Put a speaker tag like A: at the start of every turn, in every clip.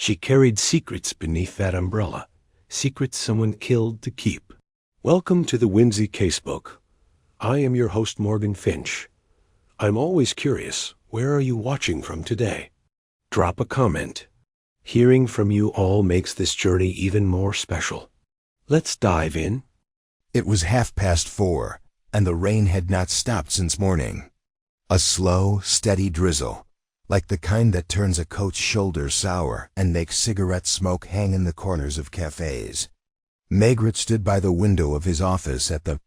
A: She carried secrets beneath that umbrella, secrets someone killed to keep. Welcome to the Whimsy Casebook. I am your host, Morgan Finch. I'm always curious, where are you watching from today? Drop a comment. Hearing from you all makes this journey even more special. Let's dive in.
B: It was 4:30, and the rain had not stopped since morning. A slow, steady drizzle, like the kind that turns a coat's shoulders sour and makes cigarette smoke hang in the corners of cafes. Maigret stood by the window of his office at the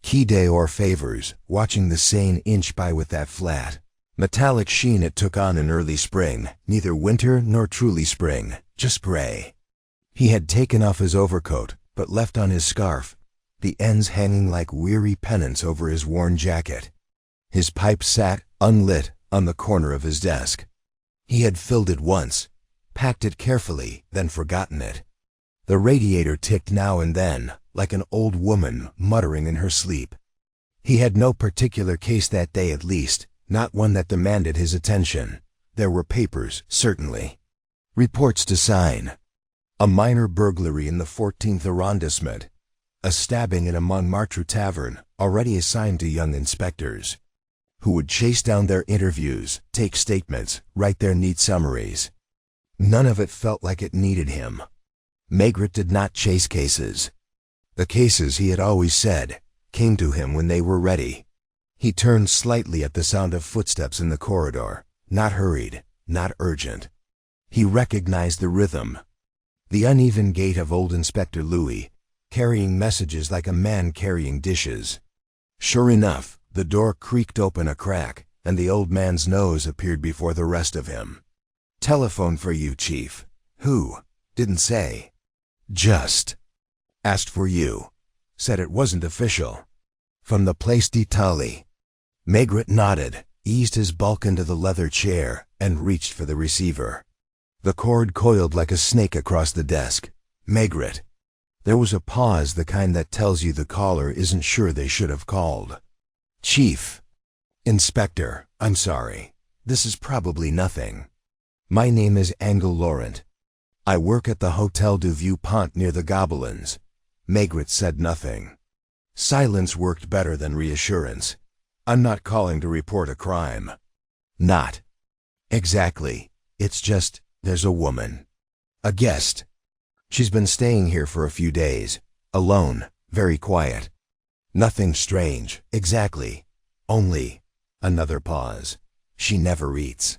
B: Quai des Orfèvres, watching the Seine inch by with that flat, metallic sheen it took on in early spring, neither winter nor truly spring, just gray. He had taken off his overcoat, but left on his scarf, the ends hanging like weary pennants over his worn jacket. His pipe sat, unlit, on the corner of his desk. He had filled it once, packed it carefully, then forgotten it. The radiator ticked now and then, like an old woman muttering in her sleep. He had no particular case that day, at least, not one that demanded his attention. There were papers, certainly. Reports to sign. A minor burglary in the 14th arrondissement. A stabbing in a Montmartre tavern, already assigned to young inspectors, who would chase down their interviews, take statements, write their neat summaries. None of it felt like it needed him. Maigret did not chase cases. The cases, he had always said, came to him when they were ready. He turned slightly at the sound of footsteps in the corridor, not hurried, not urgent. He recognized the rhythm. The uneven gait of old Inspector Louis, carrying messages like a man carrying dishes. Sure enough, the door creaked open a crack, and the old man's nose appeared before the rest of him. "Telephone for you, Chief." "Who?" "Didn't say." "Just asked for you. Said it wasn't official." "From the Place d'Italie." Maigret nodded, eased his bulk into the leather chair, and reached for the receiver. The cord coiled like a snake across the desk. "Maigret." There was a pause, the kind that tells you the caller isn't sure they should have called. "Chief." "Inspector, I'm sorry. This is probably nothing. My name is Angel Laurent. I work at the Hotel du Vieux Pont near the Gobelins." Maigret said nothing. Silence worked better than reassurance. "I'm not calling to report a crime." "Not exactly. It's just, there's a woman. A guest. She's been staying here for a few days. Alone, very quiet. Nothing strange, exactly. Only," another pause, "she never eats.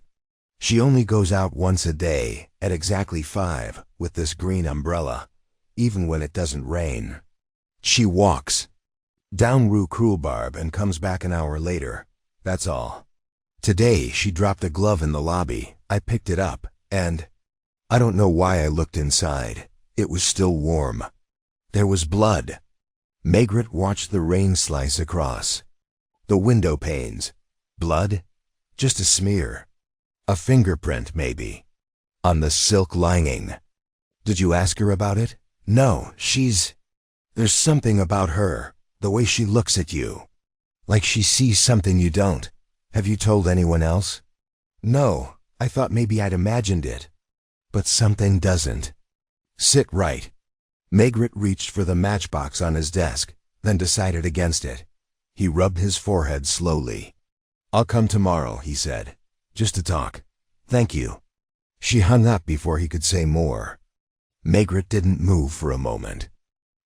B: She only goes out once a day, at exactly 5, with this green umbrella, even when it doesn't rain. She walks down Rue Croulebarbe and comes back an hour later. That's all. Today she dropped a glove in the lobby. I picked it up, and I don't know why I looked inside. It was still warm. There was blood." Maigret watched the rain slice across the window panes. Blood? Just a smear. A fingerprint, maybe. On the silk lining. "Did you ask her about it?" "No, there's something about her, the way she looks at you. Like she sees something you don't. Have you told anyone else?" "No, I thought maybe I'd imagined it. But something doesn't. Sit right." Maigret reached for the matchbox on his desk, then decided against it. He rubbed his forehead slowly. "I'll come tomorrow," he said. "Just to talk." "Thank you." She hung up before he could say more. Maigret didn't move for a moment.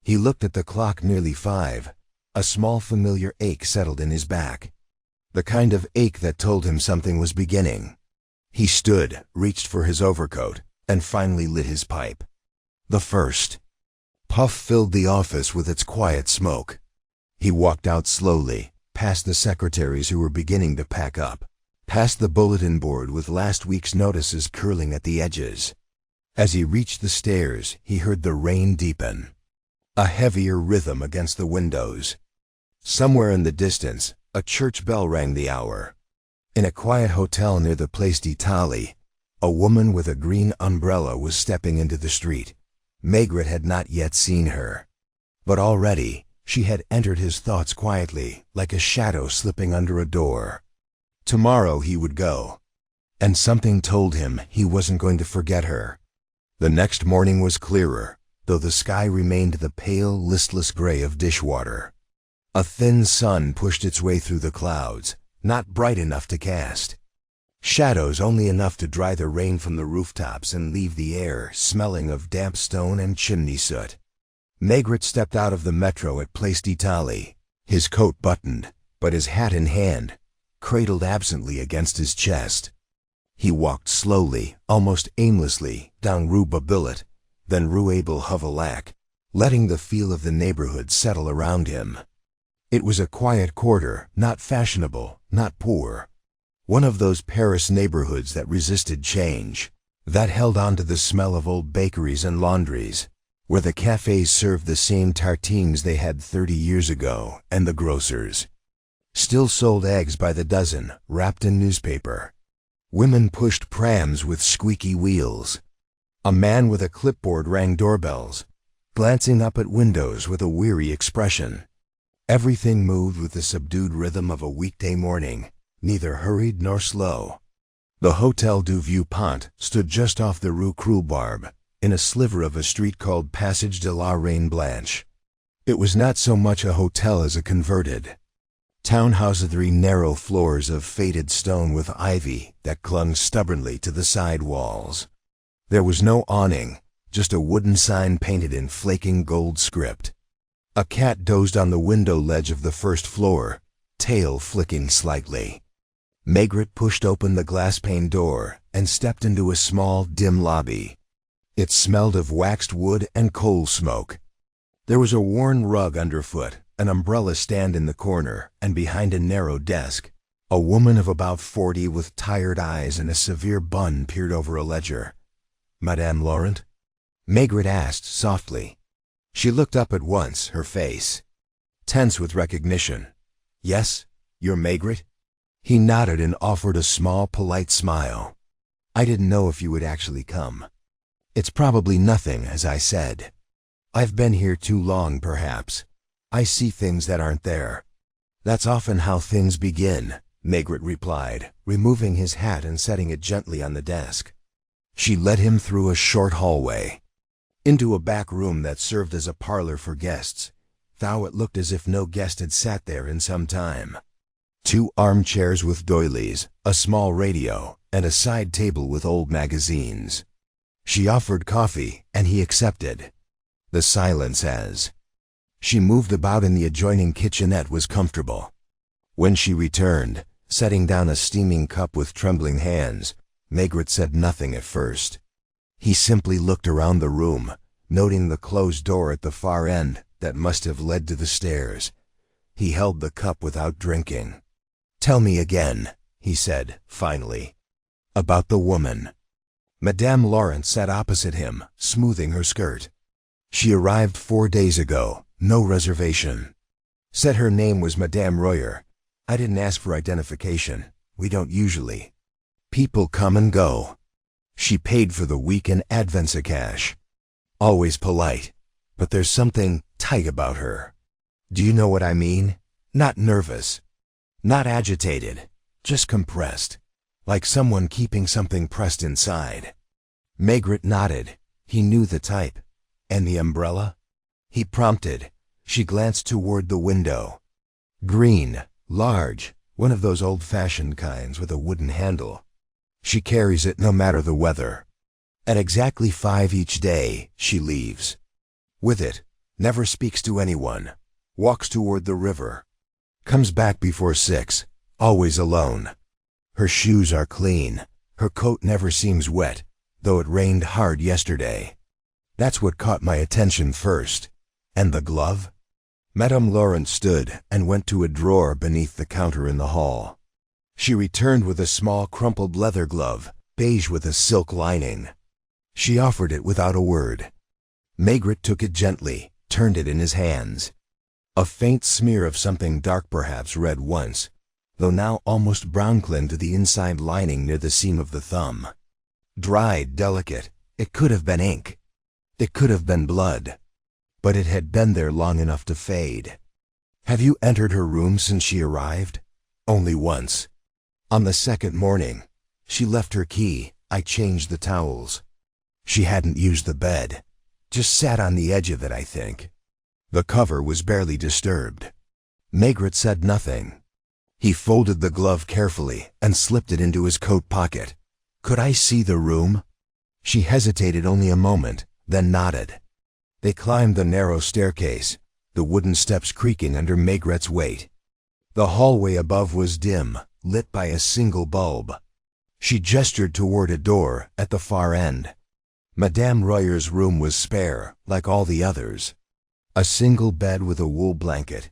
B: He looked at the clock, nearly 5. A small familiar ache settled in his back. The kind of ache that told him something was beginning. He stood, reached for his overcoat, and finally lit his pipe. The first puff filled the office with its quiet smoke. He walked out slowly, past the secretaries who were beginning to pack up, past the bulletin board with last week's notices curling at the edges. As he reached the stairs, he heard the rain deepen, a heavier rhythm against the windows. Somewhere in the distance, a church bell rang the hour. In a quiet hotel near the Place d'Italie, a woman with a green umbrella was stepping into the street. Maigret had not yet seen her, but already she had entered his thoughts quietly, like a shadow slipping under a door. Tomorrow he would go, and something told him he wasn't going to forget her. The next morning was clearer, though the sky remained the pale, listless gray of dishwater. A thin sun pushed its way through the clouds, not bright enough to cast shadows, only enough to dry the rain from the rooftops and leave the air smelling of damp stone and chimney soot. Maigret stepped out of the metro at Place d'Italie, his coat buttoned, but his hat in hand, cradled absently against his chest. He walked slowly, almost aimlessly, down Rue Babillet, then Rue Abel Havelac, letting the feel of the neighborhood settle around him. It was a quiet quarter, not fashionable, not poor. One of those Paris neighborhoods that resisted change, that held on to the smell of old bakeries and laundries, where the cafes served the same tartines they had 30 years ago, and the grocers still sold eggs by the dozen, wrapped in newspaper. Women pushed prams with squeaky wheels. A man with a clipboard rang doorbells, glancing up at windows with a weary expression. Everything moved with the subdued rhythm of a weekday morning, neither hurried nor slow. The Hotel du Vieux Pont stood just off the Rue Croulebarbe, in a sliver of a street called Passage de la Reine Blanche. It was not so much a hotel as a converted townhouse of 3 narrow floors of faded stone with ivy that clung stubbornly to the side walls. There was no awning, just a wooden sign painted in flaking gold script. A cat dozed on the window ledge of the first floor, tail flicking slightly. Maigret pushed open the glass-pane door and stepped into a small, dim lobby. It smelled of waxed wood and coal smoke. There was a worn rug underfoot, an umbrella stand in the corner, and behind a narrow desk, a woman of about 40 with tired eyes and a severe bun peered over a ledger. "Madame Laurent?" Maigret asked softly. She looked up at once, her face tense with recognition. "Yes, you're Maigret?" He nodded and offered a small, polite smile. "I didn't know if you would actually come. It's probably nothing, as I said. I've been here too long, perhaps. I see things that aren't there." "That's often how things begin," Maigret replied, removing his hat and setting it gently on the desk. She led him through a short hallway, into a back room that served as a parlor for guests, though it looked as if no guest had sat there in some time. 2 armchairs with doilies, a small radio, and a side table with old magazines. She offered coffee, and he accepted. The silence as she moved about in the adjoining kitchenette was comfortable. When she returned, setting down a steaming cup with trembling hands, Maigret said nothing at first. He simply looked around the room, noting the closed door at the far end that must have led to the stairs. He held the cup without drinking. "Tell me again," he said, finally, "about the woman." Madame Laurent sat opposite him, smoothing her skirt. "She arrived 4 days ago, no reservation. Said her name was Madame Royer. I didn't ask for identification. We don't usually. People come and go. She paid for the week in advance cash. Always polite, but there's something tight about her. Do you know what I mean? Not nervous, not agitated, just compressed, like someone keeping something pressed inside." Maigret nodded. He knew the type. "And the umbrella?" he prompted. She glanced toward the window. "Green, large, one of those old-fashioned kinds with a wooden handle. She carries it no matter the weather. At exactly 5 each day, she leaves. With it, never speaks to anyone, walks toward the river. Comes back before 6, always alone. Her shoes are clean. Her coat never seems wet, though it rained hard yesterday. That's what caught my attention first. And the glove?" Madame Laurent stood and went to a drawer beneath the counter in the hall. She returned with a small crumpled leather glove, beige with a silk lining. She offered it without a word. Maigret took it gently, turned it in his hands. A faint smear of something dark, perhaps red once, though now almost brown, clung to the inside lining near the seam of the thumb. Dried, delicate, it could have been ink. It could have been blood. But it had been there long enough to fade. "Have you entered her room since she arrived?" "Only once. On the second morning. She left her key. I changed the towels." She hadn't used the bed. Just sat on the edge of it, I think. The cover was barely disturbed. Maigret said nothing. He folded the glove carefully and slipped it into his coat pocket. Could I see the room? She hesitated only a moment, then nodded. They climbed the narrow staircase, the wooden steps creaking under Maigret's weight. The hallway above was dim, lit by a single bulb. She gestured toward a door at the far end. Madame Royer's room was spare, like all the others. A single bed with a wool blanket,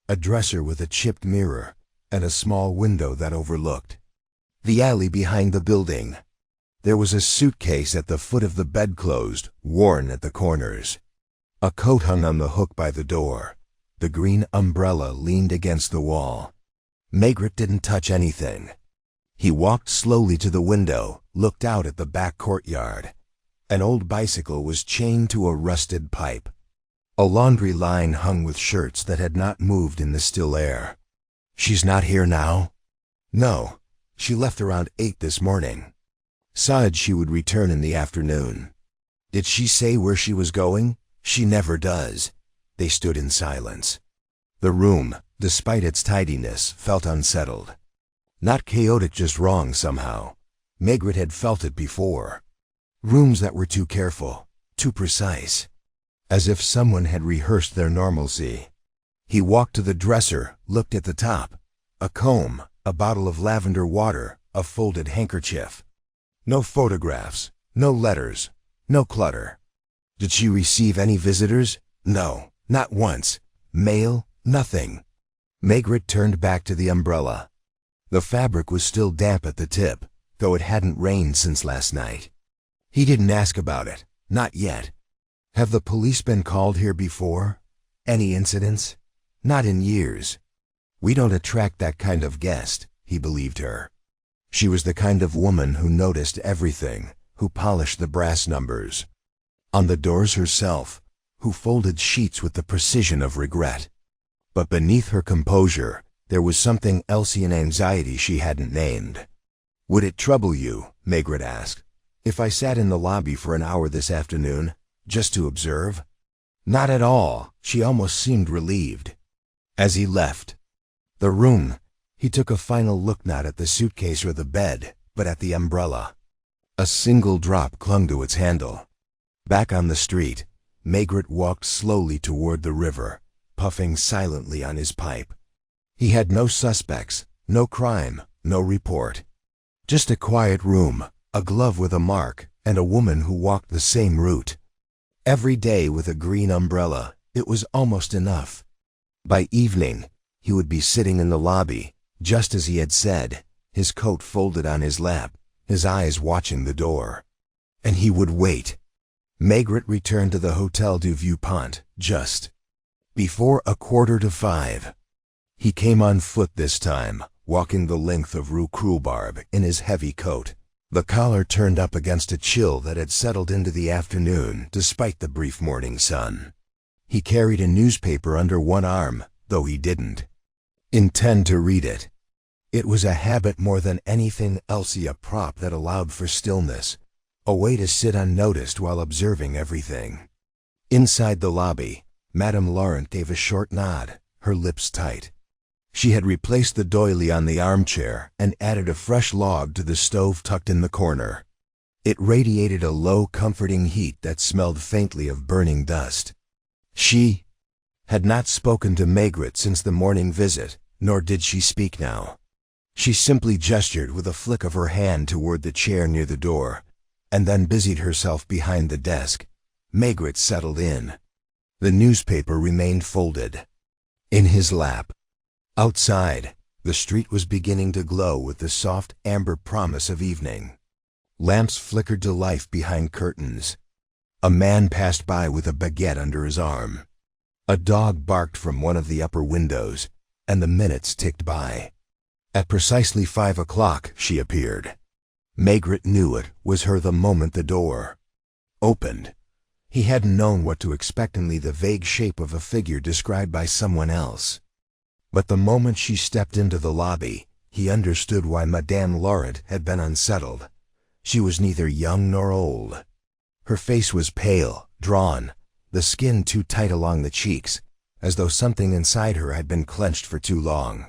B: a dresser with a chipped mirror, and a small window that overlooked the alley behind the building. There was a suitcase at the foot of the bedclothes, worn at the corners. A coat hung on the hook by the door. The green umbrella leaned against the wall. Maigret didn't touch anything. He walked slowly to the window, looked out at the back courtyard. An old bicycle was chained to a rusted pipe. A laundry line hung with shirts that had not moved in the still air. She's not here now? No, she left around 8 this morning. Said she would return in the afternoon. Did she say where she was going? She never does. They stood in silence. The room, despite its tidiness, felt unsettled. Not chaotic, just wrong somehow. Maigret had felt it before. Rooms that were too careful, too precise. As if someone had rehearsed their normalcy. He walked to the dresser, looked at the top. A comb, a bottle of lavender water, a folded handkerchief. No photographs, no letters, no clutter. Did she receive any visitors? No, not once. Mail? Nothing. Maigret turned back to the umbrella. The fabric was still damp at the tip, though it hadn't rained since last night. He didn't ask about it, not yet. Have the police been called here before? Any incidents? Not in years. We don't attract that kind of guest, he believed her. She was the kind of woman who noticed everything, who polished the brass numbers. On the doors herself, who folded sheets with the precision of regret. But beneath her composure, there was something else in anxiety she hadn't named. Would it trouble you, Maigret asked, if I sat in the lobby for an hour this afternoon, just to observe? Not at all, she almost seemed relieved. As he left the room, he took a final look not at the suitcase or the bed, but at the umbrella. A single drop clung to its handle. Back on the street, Maigret walked slowly toward the river, puffing silently on his pipe. He had no suspects, no crime, no report. Just a quiet room, a glove with a mark, and a woman who walked the same route. Every day with a green umbrella, it was almost enough. By evening, he would be sitting in the lobby, just as he had said, his coat folded on his lap, his eyes watching the door. And he would wait. Maigret returned to the Hotel du Vieux-Pont, just before 5:15. He came on foot this time, walking the length of Rue Croulebarbe in his heavy coat, the collar turned up against a chill that had settled into the afternoon despite the brief morning sun. He carried a newspaper under one arm, though he didn't intend to read it. It was a habit more than anything else, a prop that allowed for stillness, a way to sit unnoticed while observing everything. Inside the lobby, Madame Laurent gave a short nod, her lips tight. She had replaced the doily on the armchair and added a fresh log to the stove tucked in the corner. It radiated a low, comforting heat that smelled faintly of burning dust. She had not spoken to Maigret since the morning visit, nor did she speak now. She simply gestured with a flick of her hand toward the chair near the door, and then busied herself behind the desk. Maigret settled in. The newspaper remained folded in his lap. Outside, the street was beginning to glow with the soft amber promise of evening. Lamps flickered to life behind curtains. A man passed by with a baguette under his arm. A dog barked from one of the upper windows, and the minutes ticked by. At precisely 5 o'clock, she appeared. Maigret knew it was her the moment the door opened. He hadn't known what to expect, only the vague shape of a figure described by someone else. But the moment she stepped into the lobby, he understood why Madame Laurent had been unsettled. She was neither young nor old. Her face was pale, drawn, the skin too tight along the cheeks, as though something inside her had been clenched for too long.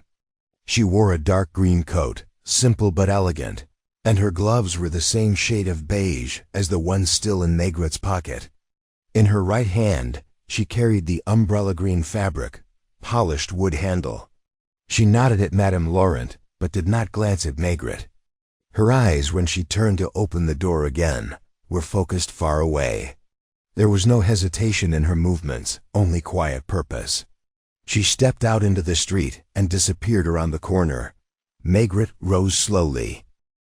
B: She wore a dark green coat, simple but elegant, and her gloves were the same shade of beige as the one still in Maigret's pocket. In her right hand, she carried the umbrella green fabric, polished wood handle. She nodded at Madame Laurent, but did not glance at Maigret. Her eyes, when she turned to open the door again, were focused far away. There was no hesitation in her movements, only quiet purpose. She stepped out into the street and disappeared around the corner. Maigret rose slowly.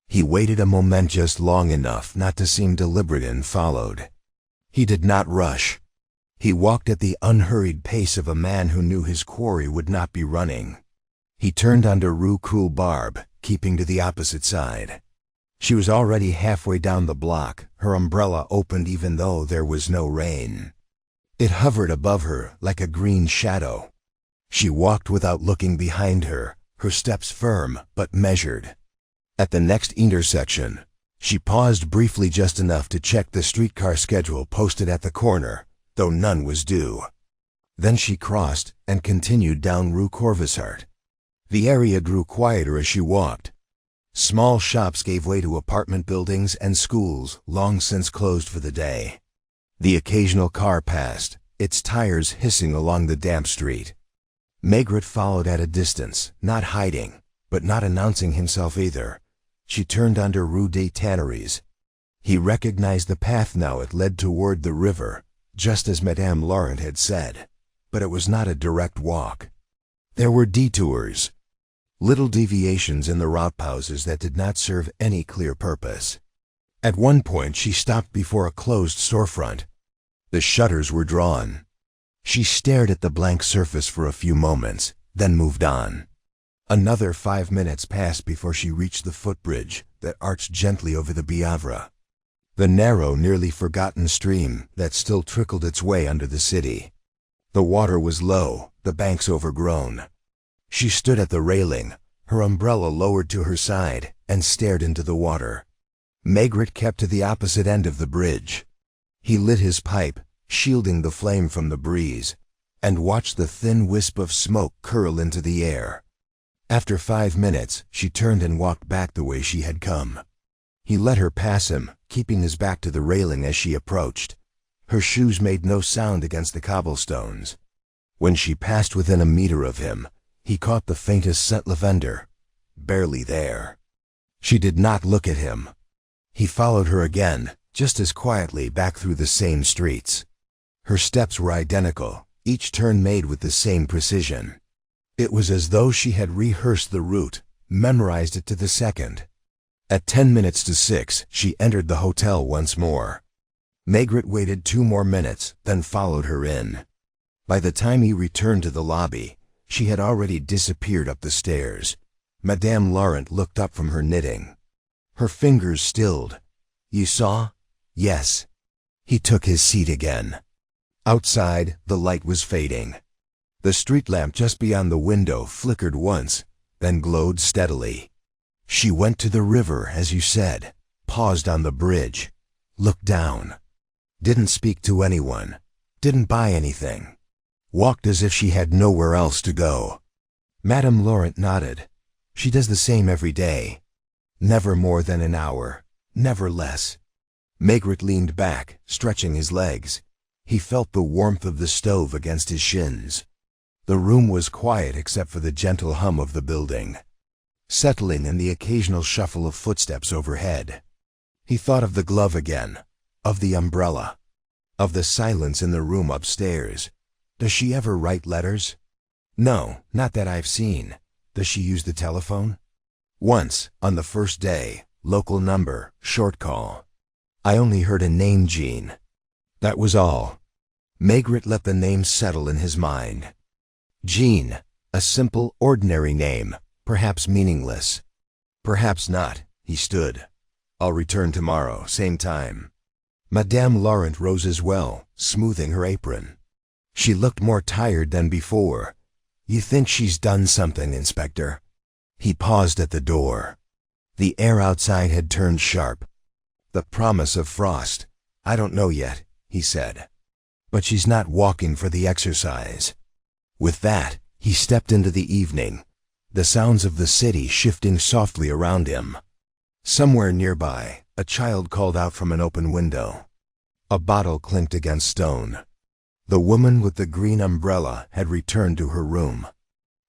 B: He waited a moment just long enough not to seem deliberate and followed. He did not rush. He walked at the unhurried pace of a man who knew his quarry would not be running. He turned onto Rue Cruel Barbe, keeping to the opposite side. She was already halfway down the block, her umbrella opened even though there was no rain. It hovered above her like a green shadow. She walked without looking behind her, her steps firm but measured. At the next intersection, she paused briefly just enough to check the streetcar schedule posted at the corner, though none was due. Then she crossed and continued down Rue Corvisart. The area grew quieter as she walked. Small shops gave way to apartment buildings and schools long since closed for the day. The occasional car passed, its tires hissing along the damp street. Maigret followed at a distance, not hiding, but not announcing himself either. She turned under Rue des Tanneries. He recognized the path now. It led toward the river, just as Madame Laurent had said, but it was not a direct walk. There were detours, little deviations in the route pauses that did not serve any clear purpose. At one point she stopped before a closed storefront. The shutters were drawn. She stared at the blank surface for a few moments, then moved on. Another 5 minutes passed before she reached the footbridge that arched gently over the Biavre, the narrow, nearly forgotten stream that still trickled its way under the city. The water was low, the banks overgrown. She stood at the railing, her umbrella lowered to her side, and stared into the water. Maigret kept to the opposite end of the bridge. He lit his pipe, shielding the flame from the breeze, and watched the thin wisp of smoke curl into the air. After 5 minutes, she turned and walked back the way she had come. He let her pass him, keeping his back to the railing as she approached. Her shoes made no sound against the cobblestones. When she passed within a meter of him, he caught the faintest scent lavender, barely there. She did not look at him. He followed her again, just as quietly back through the same streets. Her steps were identical, each turn made with the same precision. It was as though she had rehearsed the route, memorized it to the second. At 10 minutes to 6, she entered the hotel once more. Maigret waited 2 more minutes, then followed her in. By the time he returned to the lobby, she had already disappeared up the stairs. Madame Laurent looked up from her knitting. Her fingers stilled. "You saw?" "Yes." He took his seat again. Outside, the light was fading. The street lamp just beyond the window flickered once, then glowed steadily. She went to the river, as you said, paused on the bridge, looked down. Didn't speak to anyone, didn't buy anything. Walked as if she had nowhere else to go. Madame Laurent nodded. She does the same every day. Never more than an hour, never less. Maigret leaned back, stretching his legs. He felt the warmth of the stove against his shins. The room was quiet except for the gentle hum of the building, settling in the occasional shuffle of footsteps overhead. He thought of the glove again, of the umbrella, of the silence in the room upstairs. Does she ever write letters? No, not that I've seen. Does she use the telephone? Once, on the first day, local number, short call. I only heard a name, Jean. That was all. Maigret let the name settle in his mind. Jean, a simple, ordinary name, perhaps meaningless. Perhaps not. He stood. I'll return tomorrow, same time. Madame Laurent rose as well, smoothing her apron. She looked more tired than before. You think she's done something, Inspector? He paused at the door. The air outside had turned sharp. The promise of frost. I don't know yet, he said. But she's not walking for the exercise. With that, he stepped into the evening, the sounds of the city shifting softly around him. Somewhere nearby, a child called out from an open window. A bottle clinked against stone. The woman with the green umbrella had returned to her room.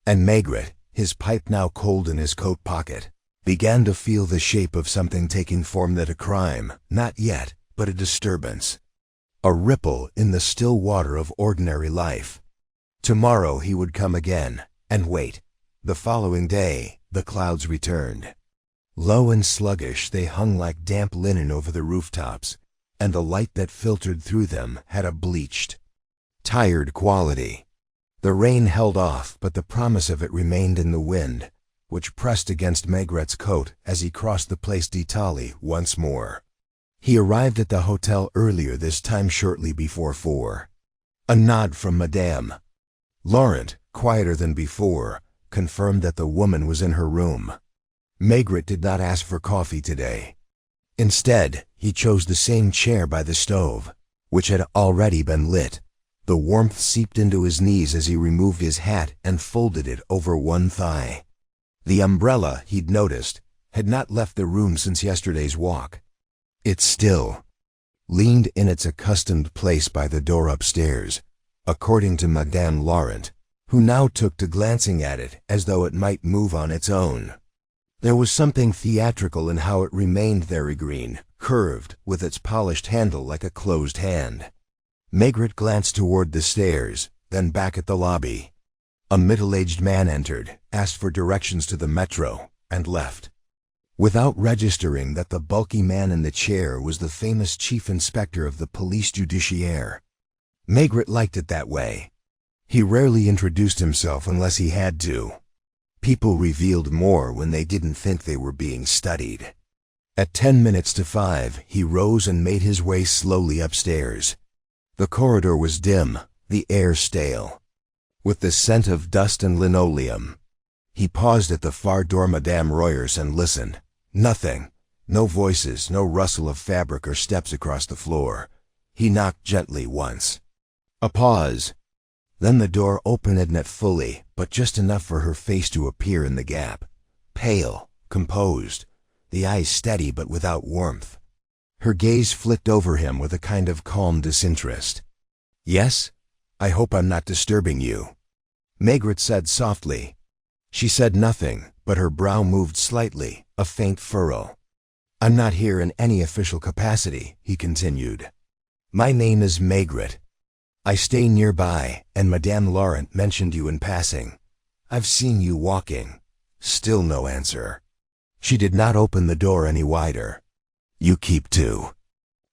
B: And Maigret, his pipe now cold in his coat pocket, began to feel the shape of something taking form, that a crime, not yet, but a disturbance. A ripple in the still water of ordinary life. Tomorrow he would come again, and wait. The following day, the clouds returned. Low and sluggish, they hung like damp linen over the rooftops, and the light that filtered through them had a bleached, tired quality. The rain held off, but the promise of it remained in the wind, which pressed against Maigret's coat as he crossed the Place d'Italie once more. He arrived at the hotel earlier this time, shortly before 4. A nod from Madame Laurent, quieter than before, confirmed that the woman was in her room. Maigret did not ask for coffee today. Instead, he chose the same chair by the stove, which had already been lit. The warmth seeped into his knees as he removed his hat and folded it over one thigh. The umbrella, he'd noticed, had not left the room since yesterday's walk. It still leaned in its accustomed place by the door upstairs, according to Madame Laurent, who now took to glancing at it as though it might move on its own. There was something theatrical in how it remained there, green, curved, with its polished handle like a closed hand. Maigret glanced toward the stairs, then back at the lobby. A middle-aged man entered, asked for directions to the metro, and left, without registering that the bulky man in the chair was the famous chief inspector of the police judiciaire. Maigret liked it that way. He rarely introduced himself unless he had to. People revealed more when they didn't think they were being studied. At 5 he rose and made his way slowly upstairs. The corridor was dim, the air stale, with the scent of dust and linoleum. He paused at the far door Madame Royer's and listened. Nothing. No voices, no rustle of fabric or steps across the floor. He knocked gently once. A pause. Then the door opened not fully, but just enough for her face to appear in the gap. Pale, composed, the eyes steady but without warmth. Her gaze flicked over him with a kind of calm disinterest. "Yes? I hope I'm not disturbing you," Maigret said softly. She said nothing, but her brow moved slightly, a faint furrow. "I'm not here in any official capacity," he continued. "My name is Maigret. I stay nearby, and Madame Laurent mentioned you in passing. I've seen you walking." Still no answer. She did not open the door any wider. "You keep to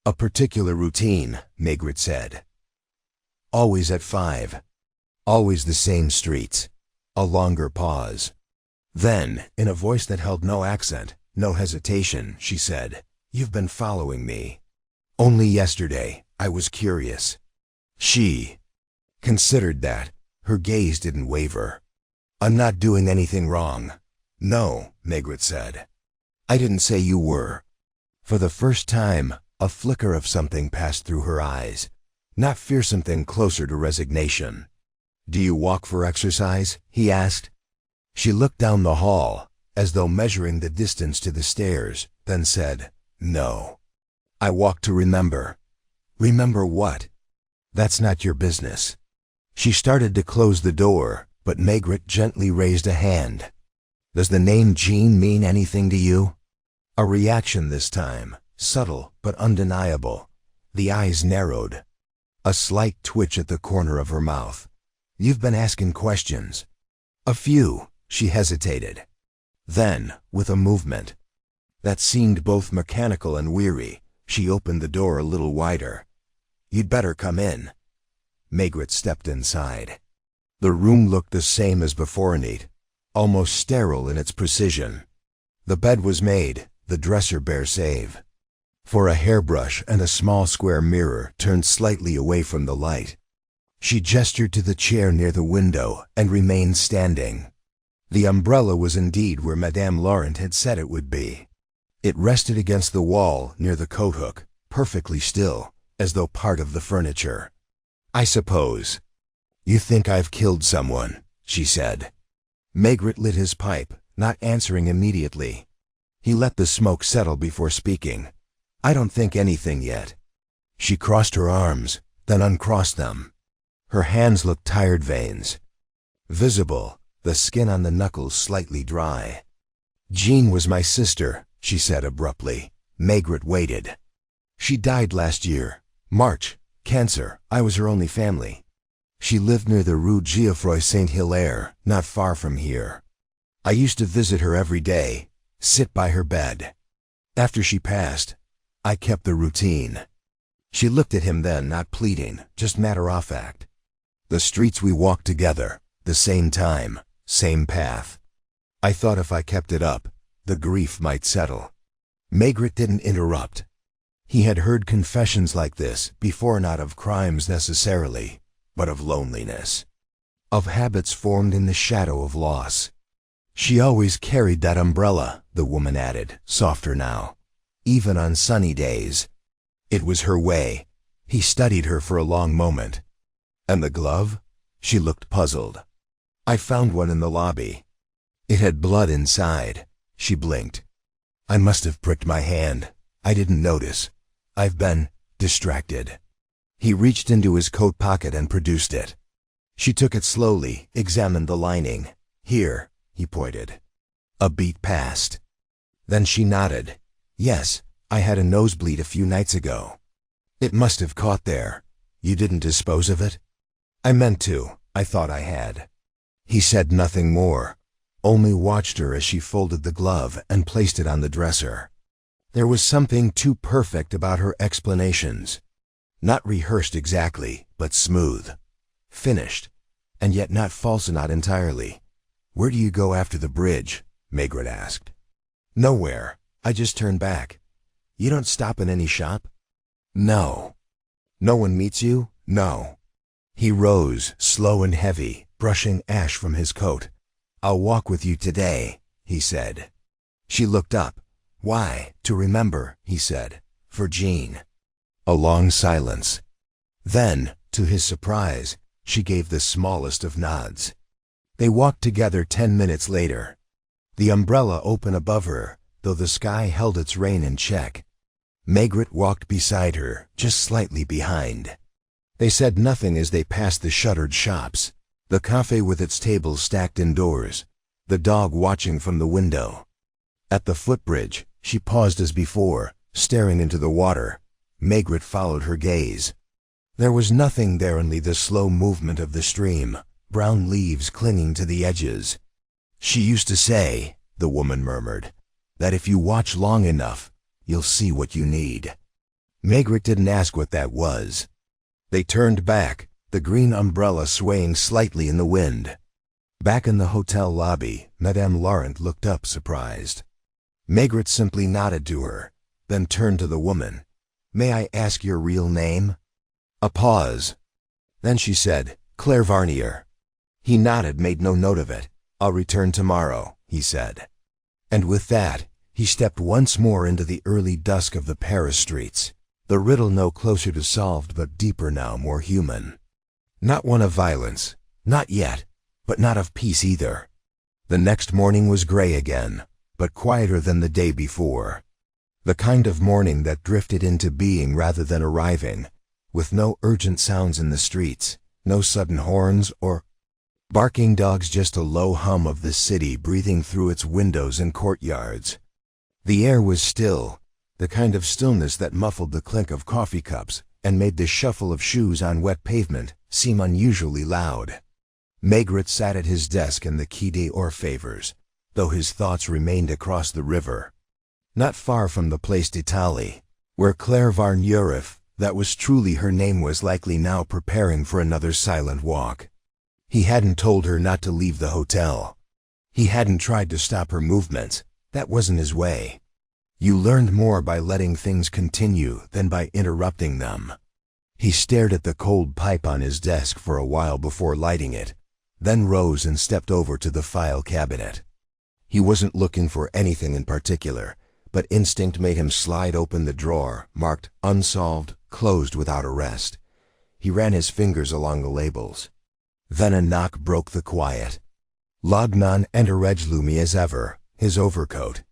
B: a particular routine," Maigret said. "Always at 5. Always the same streets." A longer pause. Then, in a voice that held no accent, no hesitation, she said, "You've been following me." "Only yesterday. I was curious." She considered that. Her gaze didn't waver. "I'm not doing anything wrong." "No," Maigret said. "I didn't say you were." For the first time, a flicker of something passed through her eyes. Not fear, something closer to resignation. "Do you walk for exercise?" he asked. She looked down the hall, as though measuring the distance to the stairs, then said, "No. I walk to remember." "Remember what?" "That's not your business." She started to close the door, but Maigret gently raised a hand. "Does the name Jean mean anything to you?" A reaction this time, subtle but undeniable. The eyes narrowed. A slight twitch at the corner of her mouth. "You've been asking questions." "A few." She hesitated. Then, with a movement that seemed both mechanical and weary, she opened the door a little wider. "You'd better come in." Maigret stepped inside. The room looked the same as before, neat, almost sterile in its precision. The bed was made, the dresser bare save for a hairbrush and a small square mirror turned slightly away from the light. She gestured to the chair near the window and remained standing. The umbrella was indeed where Madame Laurent had said it would be. It rested against the wall near the coat hook, perfectly still, as though part of the furniture. "I suppose. You think I've killed someone," she said. Maigret lit his pipe, not answering immediately. He let the smoke settle before speaking. "I don't think anything yet." She crossed her arms, then uncrossed them. Her hands looked tired veins. Visible, the skin on the knuckles slightly dry. "Jean was my sister," she said abruptly. Maigret waited. "She died last year. March. Cancer. I was her only family. She lived near the Rue Geoffroy Saint-Hilaire, not far from here. I used to visit her every day, sit by her bed. After she passed, I kept the routine." She looked at him then, not pleading, just matter-of-fact. "The streets we walked together, the same time, same path. I thought if I kept it up, the grief might settle." Maigret didn't interrupt. He had heard confessions like this before, not of crimes necessarily, but of loneliness. Of habits formed in the shadow of loss. "She always carried that umbrella," the woman added, softer now. "Even on sunny days. It was her way." He studied her for a long moment. "And the glove?" She looked puzzled. "I found one in the lobby. It had blood inside." She blinked. "I must have pricked my hand. I didn't notice. I've been distracted." He reached into his coat pocket and produced it. She took it slowly, examined the lining. "Here," he pointed. A beat passed. Then she nodded. "Yes, I had a nosebleed a few nights ago. It must have caught there. You didn't dispose of it?" "I meant to. I thought I had." He said nothing more, only watched her as she folded the glove and placed it on the dresser. There was something too perfect about her explanations. Not rehearsed exactly, but smooth. Finished, and yet not false, not entirely. "Where do you go after the bridge?" Maigret asked. "Nowhere. I just turn back." "You don't stop in any shop?" "No." "No one meets you?" "No." He rose, slow and heavy, brushing ash from his coat. "I'll walk with you today," he said. She looked up. "Why?" "To remember," he said. "For Jean." A long silence. Then, to his surprise, she gave the smallest of nods. They walked together 10 minutes later. The umbrella open above her, though the sky held its rain in check. Maigret walked beside her, just slightly behind. They said nothing as they passed the shuttered shops, the cafe with its tables stacked indoors, the dog watching from the window. At the footbridge, she paused as before, staring into the water. Maigret followed her gaze. There was nothing there, only the slow movement of the stream, brown leaves clinging to the edges. "She used to say," the woman murmured, "that if you watch long enough, you'll see what you need." Maigret didn't ask what that was. They turned back, the green umbrella swaying slightly in the wind. Back in the hotel lobby, Madame Laurent looked up, surprised. Maigret simply nodded to her, then turned to the woman. "May I ask your real name?" A pause. Then she said, "Claire Varnier." He nodded, made no note of it. "I'll return tomorrow," he said. And with that, he stepped once more into the early dusk of the Paris streets, the riddle no closer to solved but deeper now, more human. Not one of violence, not yet, but not of peace either. The next morning was gray again, but quieter than the day before. The kind of morning that drifted into being rather than arriving, with no urgent sounds in the streets, no sudden horns or barking dogs, just a low hum of the city breathing through its windows and courtyards. The air was still, the kind of stillness that muffled the clink of coffee cups and made the shuffle of shoes on wet pavement seem unusually loud. Maigret sat at his desk in the Quai des Orfèvres, though his thoughts remained across the river. Not far from the Place d'Italie, where Claire Varnier, if that was truly her name, was likely now preparing for another silent walk. He hadn't told her not to leave the hotel. He hadn't tried to stop her movements. That wasn't his way. You learned more by letting things continue than by interrupting them. He stared at the cold pipe on his desk for a while before lighting it, then rose and stepped over to the file cabinet. He wasn't looking for anything in particular, but instinct made him slide open the drawer, marked unsolved, closed without arrest. He ran his fingers along the labels. Then a knock broke the quiet. Lognan entered gloomy as ever, his overcoat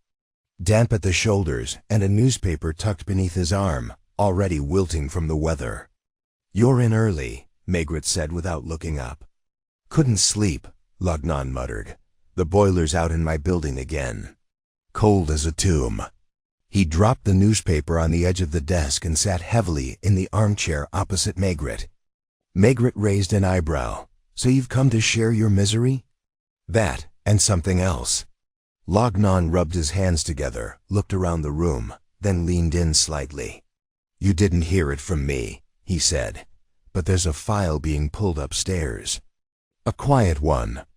B: damp at the shoulders and a newspaper tucked beneath his arm, already wilting from the weather. "You're in early," Maigret said without looking up. "Couldn't sleep," Lognan muttered. "The boiler's out in my building again. Cold as a tomb." He dropped the newspaper on the edge of the desk and sat heavily in the armchair opposite Maigret. Maigret raised an eyebrow. "So you've come to share your misery?" "That, and something else." Lognan rubbed his hands together, looked around the room, then leaned in slightly. "You didn't hear it from me," he said, "but there's a file being pulled upstairs. A quiet one.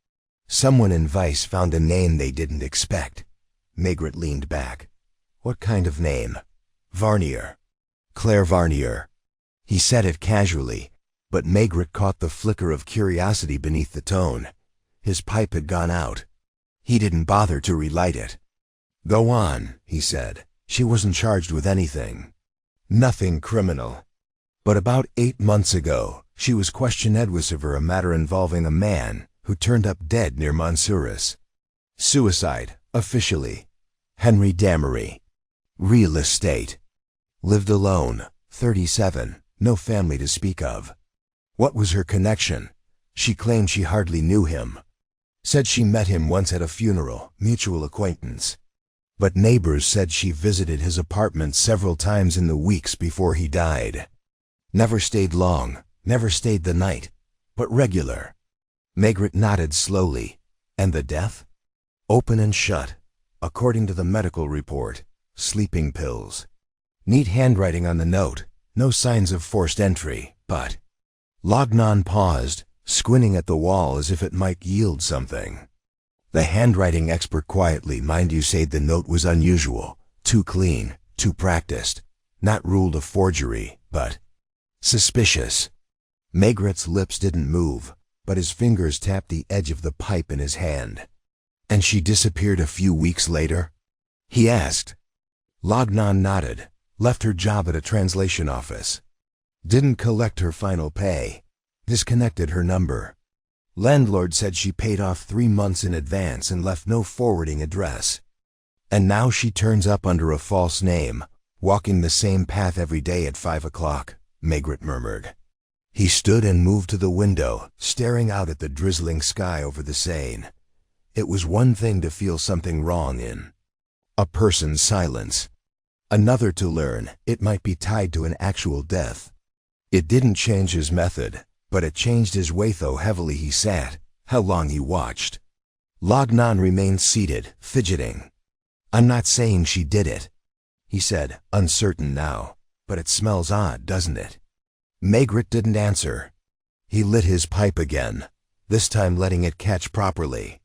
B: Someone in Vice found a name they didn't expect." Maigret leaned back. "What kind of name?" "Varnier. Claire Varnier." He said it casually, but Maigret caught the flicker of curiosity beneath the tone. His pipe had gone out. He didn't bother to relight it. "Go on," he said. "She wasn't charged with anything. Nothing criminal. But about 8 months ago, she was questioned over a matter involving a man who turned up dead near Montsouris. Suicide, officially. Henry Damery. Real estate. Lived alone, 37, no family to speak of. What was her connection? She claimed she hardly knew him. Said she met him once at a funeral, mutual acquaintance. But neighbors said she visited his apartment several times in the weeks before he died. Never stayed long, never stayed the night, but regular." Maigret nodded slowly. "And the death?" "Open and shut. According to the medical report, sleeping pills. Neat handwriting on the note, no signs of forced entry, but—" Lognan paused, squinting at the wall as if it might yield something. The handwriting expert quietly, "Mind you, said the note was unusual, too clean, too practiced. Not ruled a forgery, but suspicious." Maigret's lips didn't move, but his fingers tapped the edge of the pipe in his hand. "And she disappeared a few weeks later?" he asked. Lognan nodded. "Left her job at a translation office. Didn't collect her final pay. Disconnected her number. Landlord said she paid off 3 months in advance and left no forwarding address. And now she turns up under a false name, walking the same path every day at 5 o'clock, Maigret murmured. He stood and moved to the window, staring out at the drizzling sky over the Seine. It was one thing to feel something wrong in a person's silence. Another to learn it might be tied to an actual death. It didn't change his method, but it changed his way. Though heavily he sat, how long he watched. Lognan remained seated, fidgeting. "I'm not saying she did it," he said, uncertain now, "but it smells odd, doesn't it?" Maigret didn't answer. He lit his pipe again, this time letting it catch properly.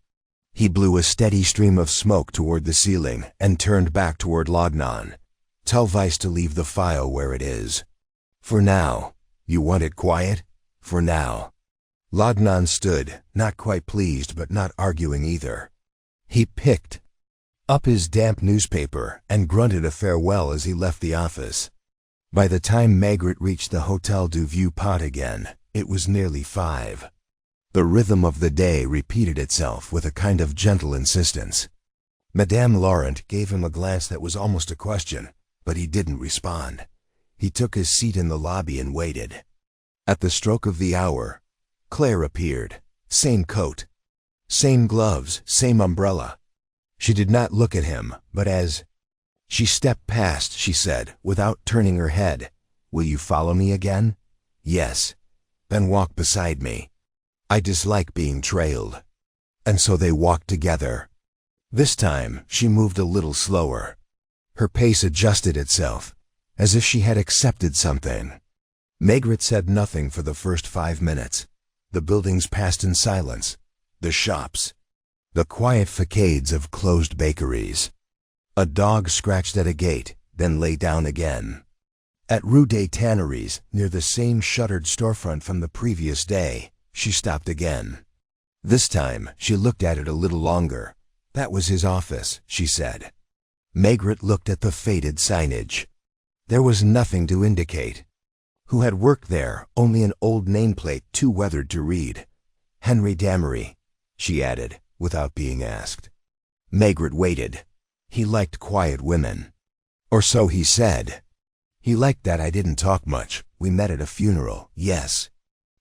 B: He blew a steady stream of smoke toward the ceiling and turned back toward Lognan. "Tell Vice to leave the file where it is. For now. You want it quiet? For now." Lognan stood, not quite pleased but not arguing either. He picked up his damp newspaper and grunted a farewell as he left the office. By the time Maigret reached the Hotel du Vieux Pont again, it was nearly 5. The rhythm of the day repeated itself with a kind of gentle insistence. Madame Laurent gave him a glance that was almost a question, but he didn't respond. He took his seat in the lobby and waited. At the stroke of the hour, Claire appeared. Same coat, same gloves, same umbrella. She did not look at him, but as she stepped past, she said, without turning her head, "Will you follow me again?" "Yes." "Then walk beside me. I dislike being trailed." And so they walked together. This time, she moved a little slower. Her pace adjusted itself, as if she had accepted something. Maigret said nothing for the first 5 minutes. The buildings passed in silence. The shops. The quiet facades of closed bakeries. A dog scratched at a gate, then lay down again. At Rue des Tanneries, near the same shuttered storefront from the previous day, she stopped again. This time, she looked at it a little longer. That was his office, she said. Maigret looked at the faded signage. There was nothing to indicate who had worked there, only an old nameplate too weathered to read. Henry Damery, she added, without being asked. Maigret waited. He liked quiet women. Or so he said. He liked that I didn't talk much. We met at a funeral, yes.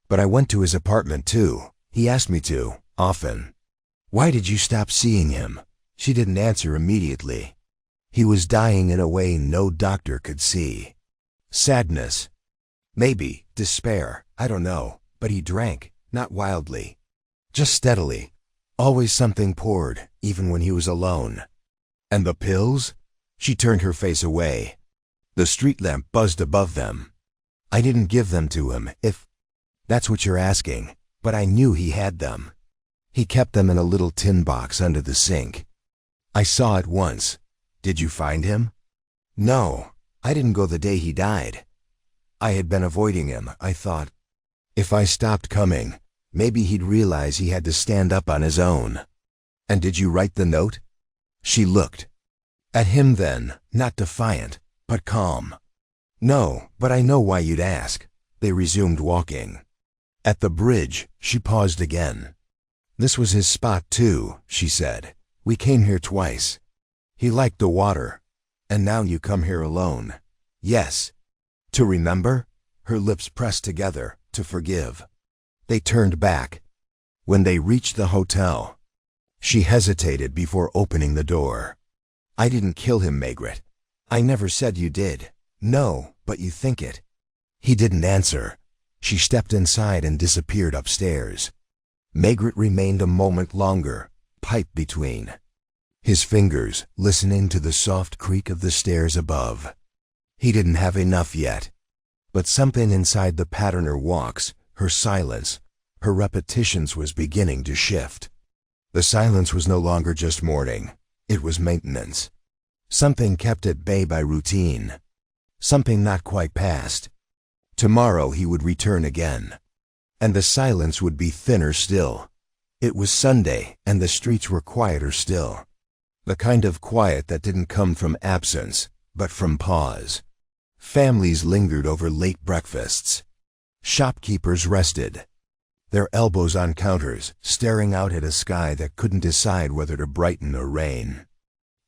B: But I went to his apartment too. He asked me to, often. Why did you stop seeing him? She didn't answer immediately. He was dying in a way no doctor could see. Sadness. Maybe despair, I don't know, but he drank, not wildly. Just steadily. Always something poured, even when he was alone. And the pills? She turned her face away. The street lamp buzzed above them. I didn't give them to him, if that's what you're asking, but I knew he had them. He kept them in a little tin box under the sink. I saw it once. Did you find him? No, I didn't go the day he died. I had been avoiding him, I thought. If I stopped coming, maybe he'd realize he had to stand up on his own. And did you write the note? She looked. At him then, not defiant, but calm. No, but I know why you'd ask. They resumed walking. At the bridge, she paused again. This was his spot too, she said. We came here twice. He liked the water. And now you come here alone. Yes. To remember? Her lips pressed together, to forgive. They turned back. When they reached the hotel, she hesitated before opening the door. I didn't kill him, Maigret. I never said you did. No, but you think it. He didn't answer. She stepped inside and disappeared upstairs. Maigret remained a moment longer, pipe between. His fingers listening to the soft creak of the stairs above. He didn't have enough yet. But something inside the pattern her walks, her silence, her repetitions was beginning to shift. The silence was no longer just mourning. It was maintenance. Something kept at bay by routine. Something not quite past. Tomorrow he would return again. And the silence would be thinner still. It was Sunday, and the streets were quieter still. The kind of quiet that didn't come from absence, but from pause. Families lingered over late breakfasts. Shopkeepers rested, their elbows on counters, staring out at a sky that couldn't decide whether to brighten or rain.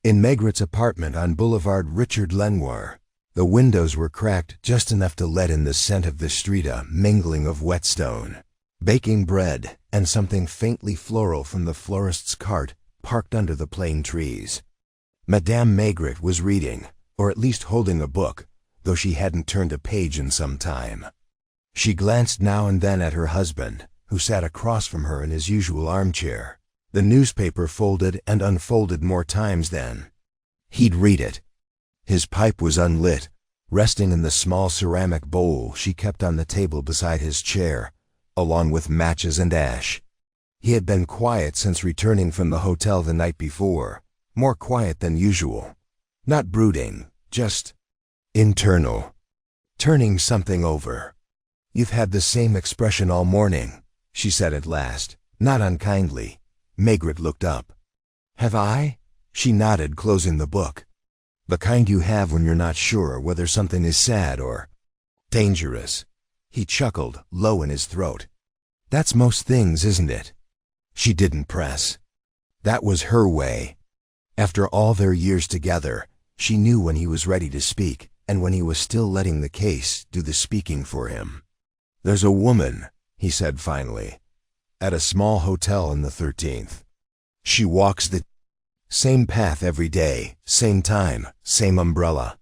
B: In Maigret's apartment on Boulevard Richard Lenoir, the windows were cracked just enough to let in the scent of the street, a mingling of whetstone, baking bread, and something faintly floral from the florist's cart parked under the plane trees. Madame Maigret was reading, or at least holding a book, though she hadn't turned a page in some time. She glanced now and then at her husband, who sat across from her in his usual armchair, the newspaper folded and unfolded more times than he'd read it. His pipe was unlit, resting in the small ceramic bowl she kept on the table beside his chair, along with matches and ash. He had been quiet since returning from the hotel the night before, more quiet than usual. Not brooding, just internal, turning something over. You've had the same expression all morning, she said at last, not unkindly. Maigret looked up. Have I? She nodded, closing the book. The kind you have when you're not sure whether something is sad or dangerous. He chuckled, low in his throat. That's most things, isn't it? She didn't press. That was her way. After all their years together, she knew when he was ready to speak, and when he was still letting the case do the speaking for him. There's a woman, he said finally, at a small hotel in the 13th. She walks the same path every day, same time, same umbrella.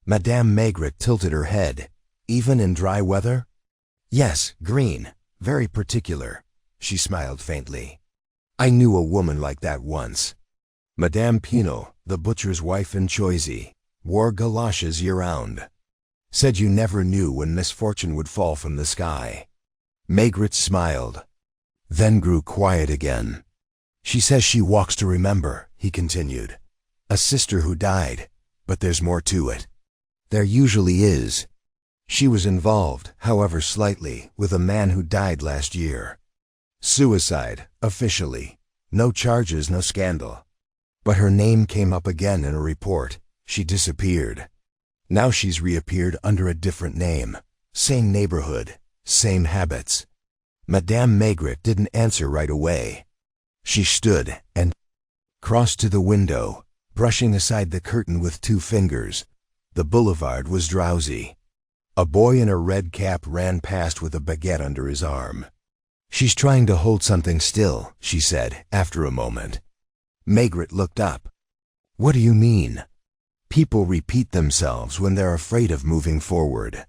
B: Madame Maigret tilted her head. Even in dry weather? Yes, green, very particular. She smiled faintly. I knew a woman like that once. Madame Pinot, the butcher's wife in Choisy, wore galoshes year-round. Said you never knew when misfortune would fall from the sky. Maigret smiled, then grew quiet again. She says she walks to remember, he continued. A sister who died, but there's more to it. There usually is. She was involved, however slightly, with a man who died last year. Suicide, officially. No charges, no scandal. But her name came up again in a report. She disappeared. Now she's reappeared under a different name. Same neighborhood, same habits. Madame Maigret didn't answer right away. She stood and crossed to the window, brushing aside the curtain with 2 fingers. The boulevard was drowsy. A boy in a red cap ran past with a baguette under his arm. "She's trying to hold something still," she said, after a moment. Maigret looked up. "What do you mean?" "People repeat themselves when they're afraid of moving forward.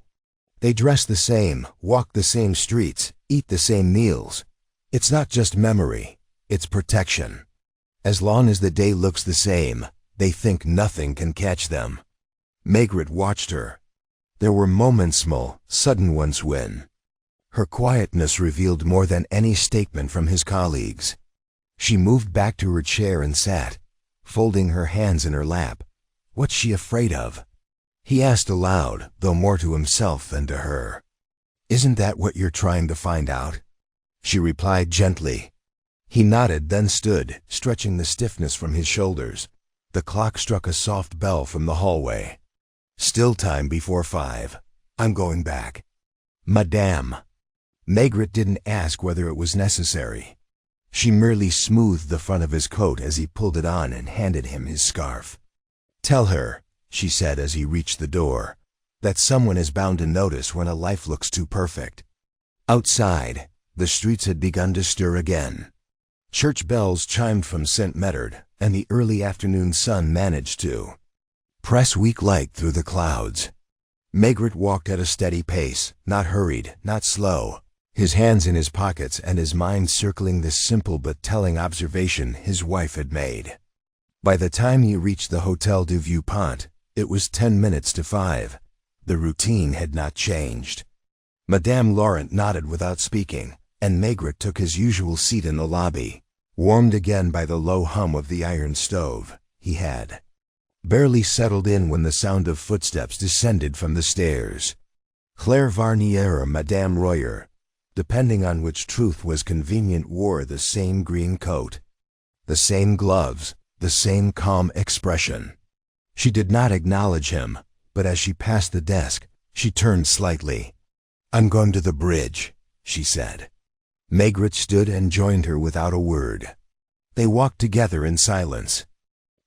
B: They dress the same, walk the same streets, eat the same meals. It's not just memory, it's protection. As long as the day looks the same, they think nothing can catch them." Maigret watched her. There were moments, small, sudden ones when her quietness revealed more than any statement from his colleagues. She moved back to her chair and sat, folding her hands in her lap. "What's she afraid of?" he asked aloud, though more to himself than to her. "Isn't that what you're trying to find out?" she replied gently. He nodded, then stood, stretching the stiffness from his shoulders. The clock struck a soft bell from the hallway. "Still time before 5. I'm going back." "Madame." Maigret didn't ask whether it was necessary. She merely smoothed the front of his coat as he pulled it on and handed him his scarf. "Tell her," she said as he reached the door, "that someone is bound to notice when a life looks too perfect." Outside, the streets had begun to stir again. Church bells chimed from St. Médard, and the early afternoon sun managed to press weak light through the clouds. Maigret walked at a steady pace, not hurried, not slow, his hands in his pockets and his mind circling this simple but telling observation his wife had made. By the time he reached the Hotel du Vieux-Pont, it was 10 minutes to 5. The routine had not changed. Madame Laurent nodded without speaking, and Maigret took his usual seat in the lobby, warmed again by the low hum of the iron stove. He had barely settled in when the sound of footsteps descended from the stairs. Claire Varnier or Madame Royer, depending on which truth was convenient, wore the same green coat, the same gloves, the same calm expression. She did not acknowledge him, but as she passed the desk, she turned slightly. "I'm going to the bridge," she said. Maigret stood and joined her without a word. They walked together in silence.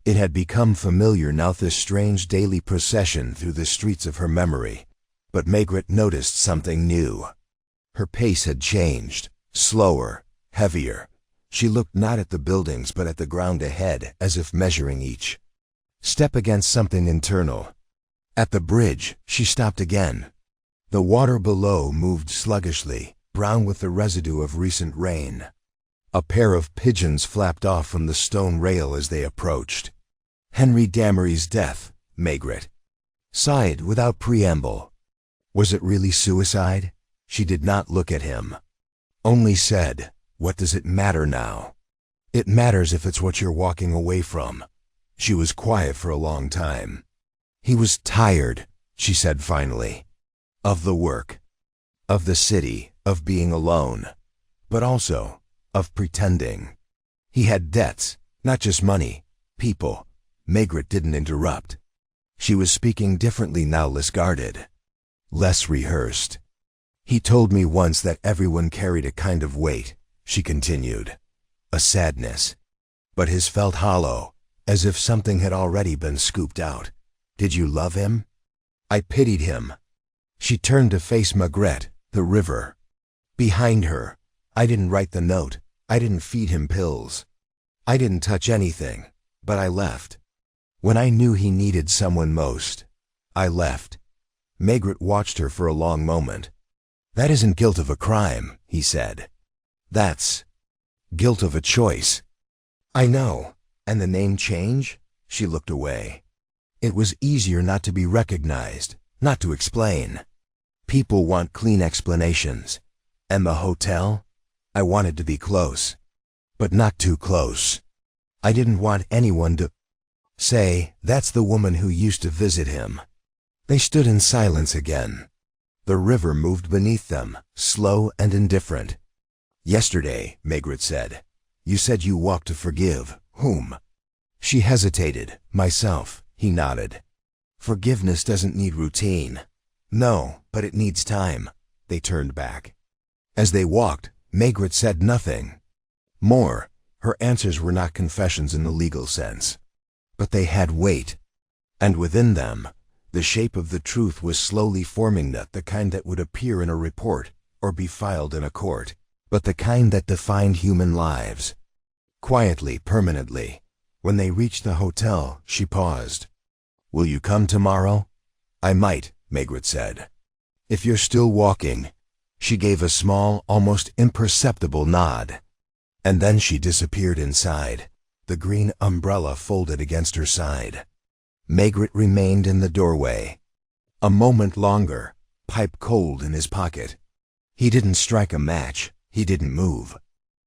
B: It had become familiar now, this strange daily procession through the streets of her memory, but Maigret noticed something new. Her pace had changed, slower, heavier. She looked not at the buildings but at the ground ahead, as if measuring each step against something internal. At the bridge, she stopped again. The water below moved sluggishly, brown with the residue of recent rain. A pair of pigeons flapped off from the stone rail as they approached. Henry Damery's death, Maigret sighed without preamble. Was it really suicide? She did not look at him. Only said, "What does it matter now?" "It matters if it's what you're walking away from." She was quiet for a long time. He was tired, she said finally. Of the work, of the city, of being alone, but also of pretending. He had debts, not just money, people. Maigret didn't interrupt. She was speaking differently now, less guarded, less rehearsed. "He told me once that everyone carried a kind of weight," she continued, "a sadness. But his felt hollow, as if something had already been scooped out. Did you love him?" "I pitied him." She turned to face Maigret, the river. Behind her. "I didn't write the note. I didn't feed him pills. I didn't touch anything. But I left. When I knew he needed someone most, I left." Maigret watched her for a long moment. "That isn't guilt of a crime," he said. "That's guilt of a choice." "I know. And the name change?" She looked away. "It was easier not to be recognized, not to explain. People want clean explanations. And the hotel? I wanted to be close. But not too close. I didn't want anyone to say, 'That's the woman who used to visit him.'" They stood in silence again. The river moved beneath them, slow and indifferent. "Yesterday," Maigret said, "you said you walked to forgive. Whom?" She hesitated. Myself, he nodded. Forgiveness doesn't need routine. No, but it needs time. They turned back. As they walked, Maigret said nothing. More, her answers were not confessions in the legal sense. But they had weight. And within them, the shape of the truth was slowly forming, not the kind that would appear in a report or be filed in a court, but the kind that defined human lives. Quietly, permanently, when they reached the hotel, she paused. Will you come tomorrow? I might, Maigret said. If you're still walking. She gave a small, almost imperceptible nod. And then she disappeared inside, the green umbrella folded against her side. Maigret remained in the doorway. A moment longer, pipe cold in his pocket. He didn't strike a match, he didn't move.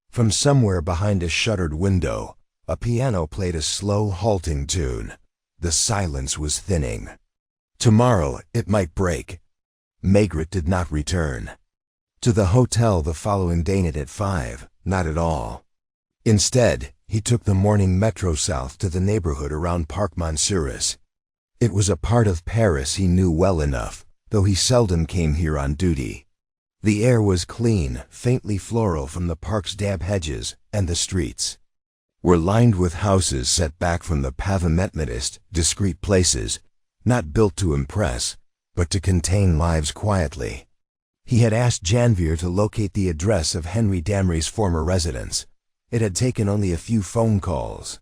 B: From somewhere behind a shuttered window, a piano played a slow, halting tune. The silence was thinning. Tomorrow it might break. Maigret did not return. To the hotel the following day at 5, not at all. Instead, he took the morning metro south to the neighborhood around Parc Monceris. It was a part of Paris he knew well enough, though he seldom came here on duty. The air was clean, faintly floral from the park's damp hedges, and the streets were lined with houses set back from the pavementedest, discreet places, not built to impress, but to contain lives quietly. He had asked Janvier to locate the address of Henry Damry's former residence. It had taken only a few phone calls.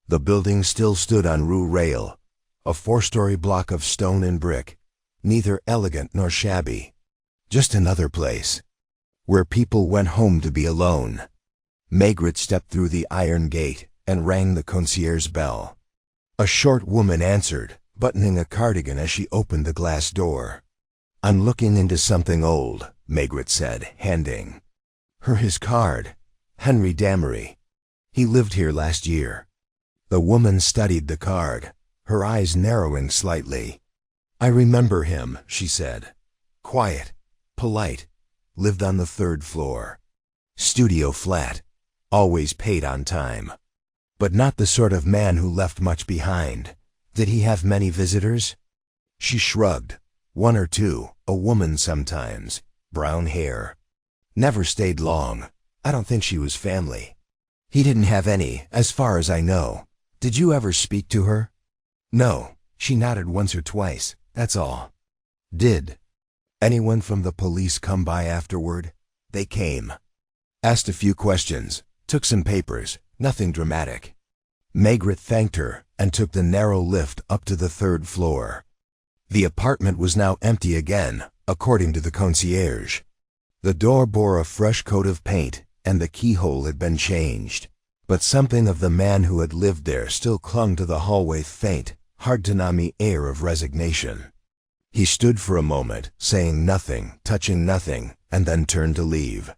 B: The building still stood on Rue Rail, a 4-story block of stone and brick, neither elegant nor shabby. Just another place, where people went home to be alone. Maigret stepped through the iron gate and rang the concierge's bell. A short woman answered, buttoning a cardigan as she opened the glass door. I'm looking into something old, Maigret said, handing her his card. Henry Damry. He lived here last year. The woman studied the card, her eyes narrowing slightly. I remember him, she said. Quiet, polite, lived on the 3rd floor. Studio flat, always paid on time. But not the sort of man who left much behind. Did he have many visitors? She shrugged. 1 or 2, a woman sometimes, brown hair. Never stayed long. I don't think she was family. He didn't have any, as far as I know. Did you ever speak to her? No, she nodded once or twice, that's all. Did anyone from the police come by afterward? They came. Asked a few questions, took some papers, nothing dramatic. Maigret thanked her and took the narrow lift up to the 3rd floor. The apartment was now empty again, according to the concierge. The door bore a fresh coat of paint, and the keyhole had been changed. But something of the man who had lived there still clung to the hallway's faint, hard-to-name air of resignation. He stood for a moment, saying nothing, touching nothing, and then turned to leave.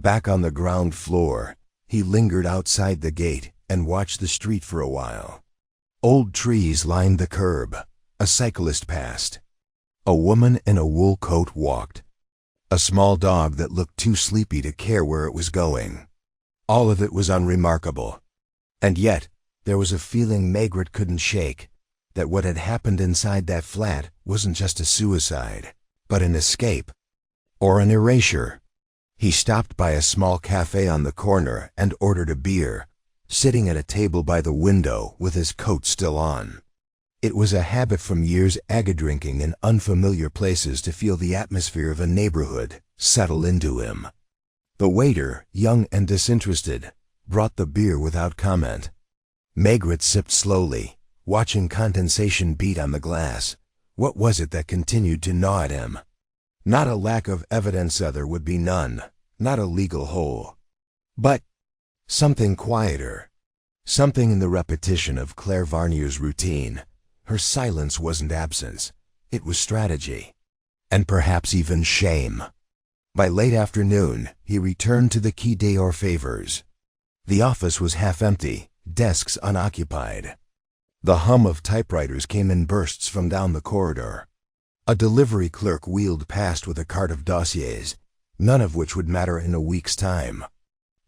B: Back on the ground floor, he lingered outside the gate and watched the street for a while. Old trees lined the curb. A cyclist passed. A woman in a wool coat walked. A small dog that looked too sleepy to care where it was going. All of it was unremarkable. And yet, there was a feeling Maigret couldn't shake, that what had happened inside that flat wasn't just a suicide, but an escape, or an erasure. He stopped by a small cafe on the corner and ordered a beer, sitting at a table by the window with his coat still on. It was a habit from years drinking in unfamiliar places to feel the atmosphere of a neighborhood settle into him. The waiter, young and disinterested, brought the beer without comment. Maigret sipped slowly, watching condensation beat on the glass. What was it that continued to gnaw at him? Not a lack of evidence, there would be none, not a legal hole. But something quieter, something in the repetition of Claire Varnier's routine. Her silence wasn't absence, it was strategy, and perhaps even shame. By late afternoon, he returned to the Quai des Orfèvres. The office was half empty, desks unoccupied. The hum of typewriters came in bursts from down the corridor. A delivery clerk wheeled past with a cart of dossiers, none of which would matter in a week's time.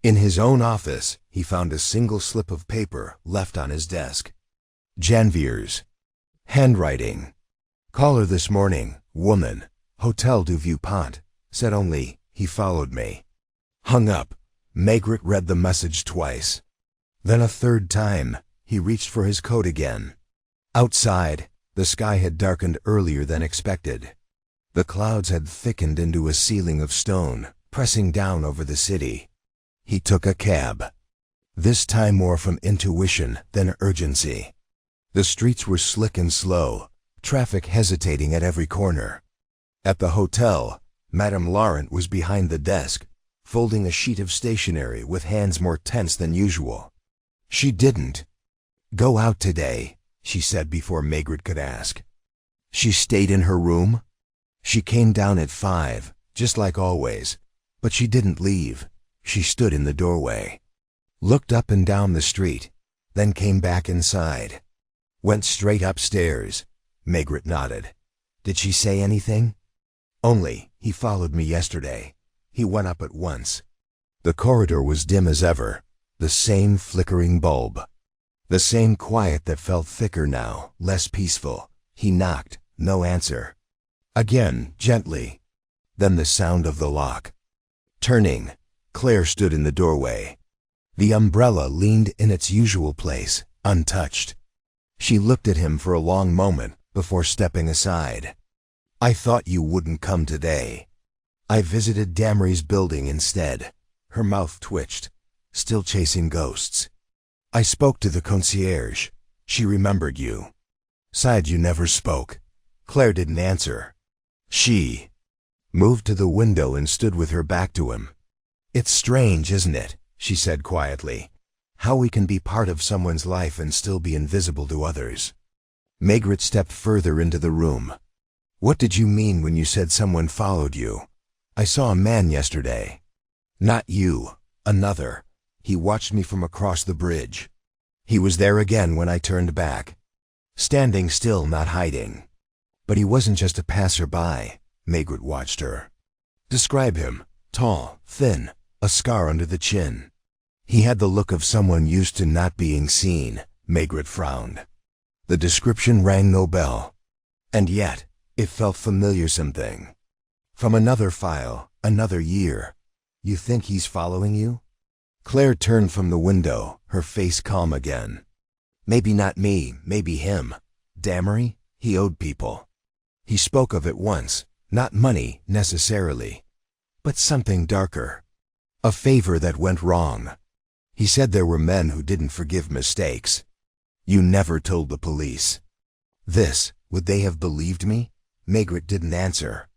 B: In his own office, he found a single slip of paper left on his desk. Janvier's handwriting. Caller this morning, woman, Hotel du Vieux-Pont, said only, he followed me. Hung up. Maigret read the message twice. Then a third time, he reached for his coat again. Outside, the sky had darkened earlier than expected. The clouds had thickened into a ceiling of stone, pressing down over the city. He took a cab. This time more from intuition than urgency. The streets were slick and slow, traffic hesitating at every corner. At the hotel, Madame Laurent was behind the desk, folding a sheet of stationery with hands more tense than usual. She didn't go out today, she said before Maigret could ask. She stayed in her room? She came down at 5, just like always, but she didn't leave. She stood in the doorway, looked up and down the street, then came back inside. Went straight upstairs. Maigret nodded. Did she say anything? Only, he followed me yesterday. He went up at once. The corridor was dim as ever, the same flickering bulb. The same quiet that felt thicker now, less peaceful. He knocked, no answer. Again, gently. Then the sound of the lock. Turning, Claire stood in the doorway. The umbrella leaned in its usual place, untouched. She looked at him for a long moment before stepping aside. I thought you wouldn't come today. I visited Damery's building instead. Her mouth twitched, still chasing ghosts. I spoke to the concierge. She remembered you. Sighed you never spoke. Claire didn't answer. She moved to the window and stood with her back to him. It's strange, isn't it? She said quietly. How we can be part of someone's life and still be invisible to others. Maigret stepped further into the room. What did you mean when you said someone followed you? I saw a man yesterday. Not you, another. He watched me from across the bridge. He was there again when I turned back. Standing still, not hiding. But he wasn't just a passerby. Maigret watched her. Describe him. Tall, thin, a scar under the chin. He had the look of someone used to not being seen. Maigret frowned. The description rang no bell. And yet, it felt familiar something. From another file, another year. You think he's following you? Claire turned from the window, her face calm again. Maybe not me, maybe him. Damery, he owed people. He spoke of it once, not money, necessarily, but something darker. A favor that went wrong. He said there were men who didn't forgive mistakes. You never told the police. This, would they have believed me? Maigret didn't answer.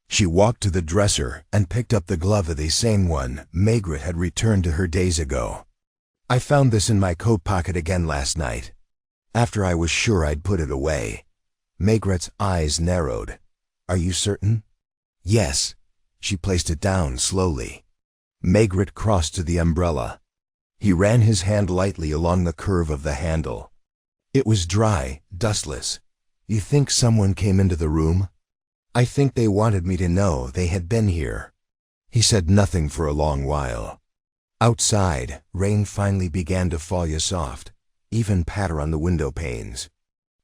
B: She walked to the dresser and picked up the glove of the same one Maigret had returned to her days ago. I found this in my coat pocket again last night, after I was sure I'd put it away. Maigret's eyes narrowed. Are you certain? Yes. She placed it down slowly. Maigret crossed to the umbrella. He ran his hand lightly along the curve of the handle. It was dry, dustless. You think someone came into the room? I think they wanted me to know they had been here. He said nothing for a long while. Outside, rain finally began to fall soft, even patter on the window panes.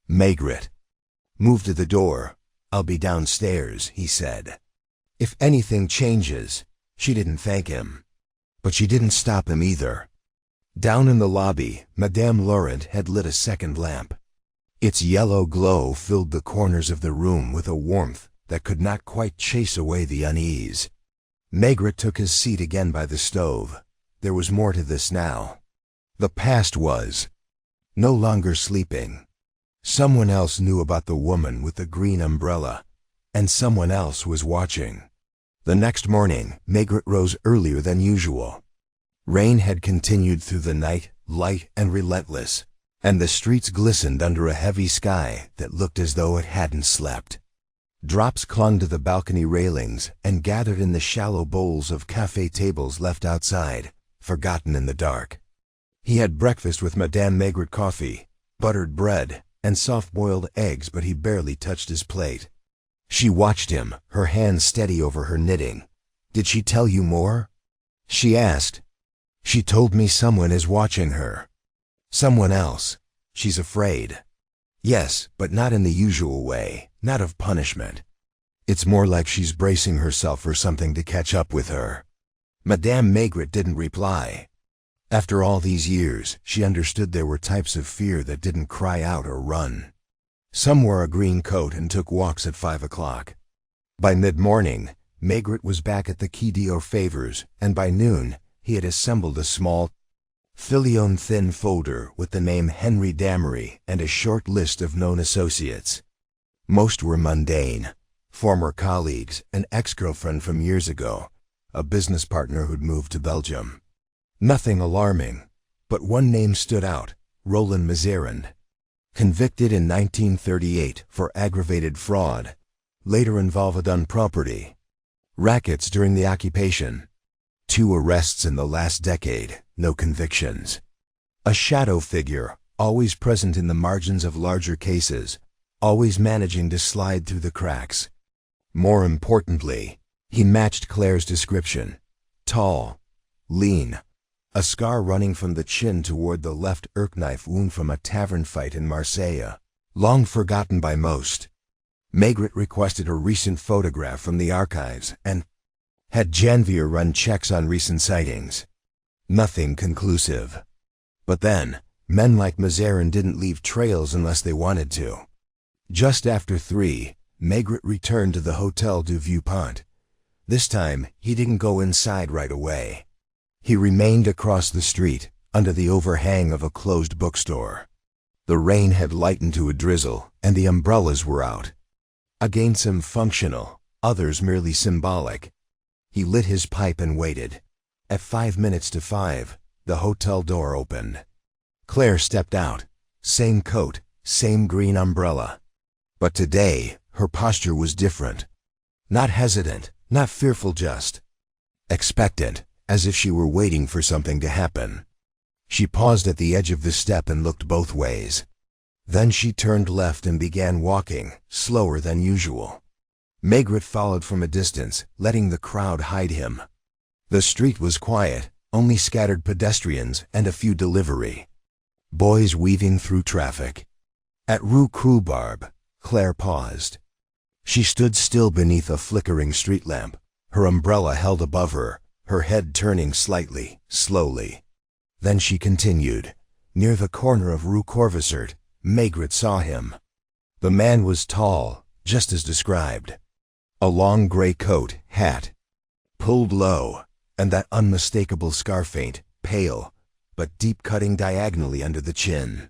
B: Maigret. Move to the door. I'll be downstairs, he said. If anything changes, she didn't thank him. But she didn't stop him either. Down in the lobby, Madame Laurent had lit a second lamp. Its yellow glow filled the corners of the room with a warmth that could not quite chase away the unease. Maigret took his seat again by the stove. There was more to this now. The past was no longer sleeping. Someone else knew about the woman with the green umbrella, and someone else was watching. The next morning, Maigret rose earlier than usual. Rain had continued through the night, light and relentless, and the streets glistened under a heavy sky that looked as though it hadn't slept. Drops clung to the balcony railings and gathered in the shallow bowls of café tables left outside, forgotten in the dark. He had breakfast with Madame Maigret, coffee, buttered bread, and soft-boiled eggs, but he barely touched his plate. She watched him, her hands steady over her knitting. Did she tell you more? She asked. She told me someone is watching her. Someone else. She's afraid. Yes, but not in the usual way, not of punishment. It's more like she's bracing herself for something to catch up with her. Madame Maigret didn't reply. After all these years, she understood there were types of fear that didn't cry out or run. Some wore a green coat and took walks at 5 o'clock. By mid-morning, Maigret was back at the Quai d'Orfèvres, and by noon, he had assembled a small, filion thin folder with the name Henry Damery and a short list of known associates. Most were mundane, former colleagues, an ex-girlfriend from years ago, a business partner who'd moved to Belgium. Nothing alarming, but one name stood out, Roland Maigret. Convicted in 1938 for aggravated fraud, later involved on property. Rackets during the occupation. 2 arrests in the last decade, no convictions. A shadow figure, always present in the margins of larger cases, always managing to slide through the cracks. More importantly, he matched Claire's description. Tall, lean, a scar running from the chin toward the left knife wound from a tavern fight in Marseille, long forgotten by most. Maigret requested a recent photograph from the archives and had Janvier run checks on recent sightings. Nothing conclusive. But then, men like Maigret didn't leave trails unless they wanted to. Just after 3, Maigret returned to the Hotel du Vieux-Pont. This time, he didn't go inside right away. He remained across the street, under the overhang of a closed bookstore. The rain had lightened to a drizzle, and the umbrellas were out. Again some functional, others merely symbolic. He lit his pipe and waited. At 5 minutes to 5, the hotel door opened. Claire stepped out. Same coat, same green umbrella. But today, her posture was different. Not hesitant, not fearful, just expectant, as if she were waiting for something to happen. She paused at the edge of the step and looked both ways. Then she turned left and began walking, slower than usual. Maigret followed from a distance, letting the crowd hide him. The street was quiet, only scattered pedestrians and a few delivery boys weaving through traffic. At Rue Croubarbe, Claire paused. She stood still beneath a flickering street lamp, her umbrella held above her, her head turning slightly, slowly. Then she continued. Near the corner of Rue Corvisart, Maigret saw him. The man was tall, just as described. A long gray coat, hat, pulled low, and that unmistakable scar faint, pale, but deep cutting diagonally under the chin.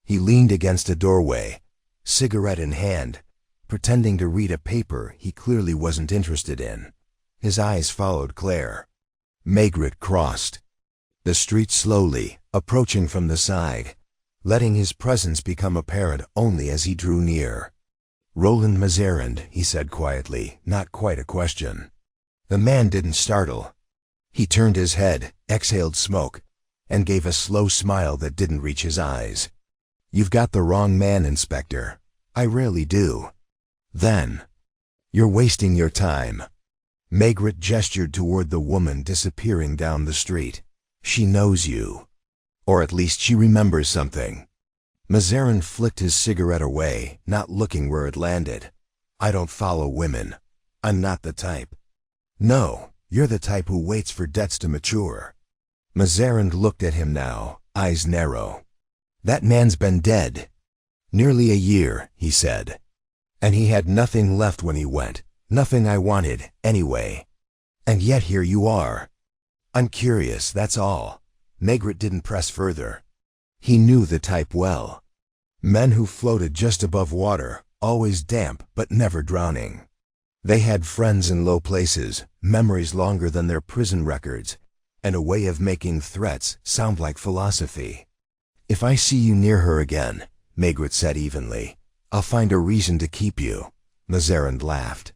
B: He leaned against a doorway, cigarette in hand, pretending to read a paper he clearly wasn't interested in. His eyes followed Claire. Maigret crossed the street slowly, approaching from the side, letting his presence become apparent only as he drew near. Roland Maigret, he said quietly, not quite a question. The man didn't startle. He turned his head, exhaled smoke, and gave a slow smile that didn't reach his eyes. You've got the wrong man, Inspector. I rarely do. Then, you're wasting your time. Maigret gestured toward the woman disappearing down the street. She knows you. Or at least she remembers something. Maigret flicked his cigarette away, not looking where it landed. I don't follow women. I'm not the type. No, you're the type who waits for debts to mature. Maigret looked at him now, eyes narrow. That man's been dead. Nearly a year, he said. And he had nothing left when he went. Nothing I wanted, anyway. And yet here you are. I'm curious, that's all. Maigret didn't press further. He knew the type well. Men who floated just above water, always damp but never drowning. They had friends in low places, memories longer than their prison records, and a way of making threats sound like philosophy. If I see you near her again, Maigret said evenly, I'll find a reason to keep you. Maigret laughed.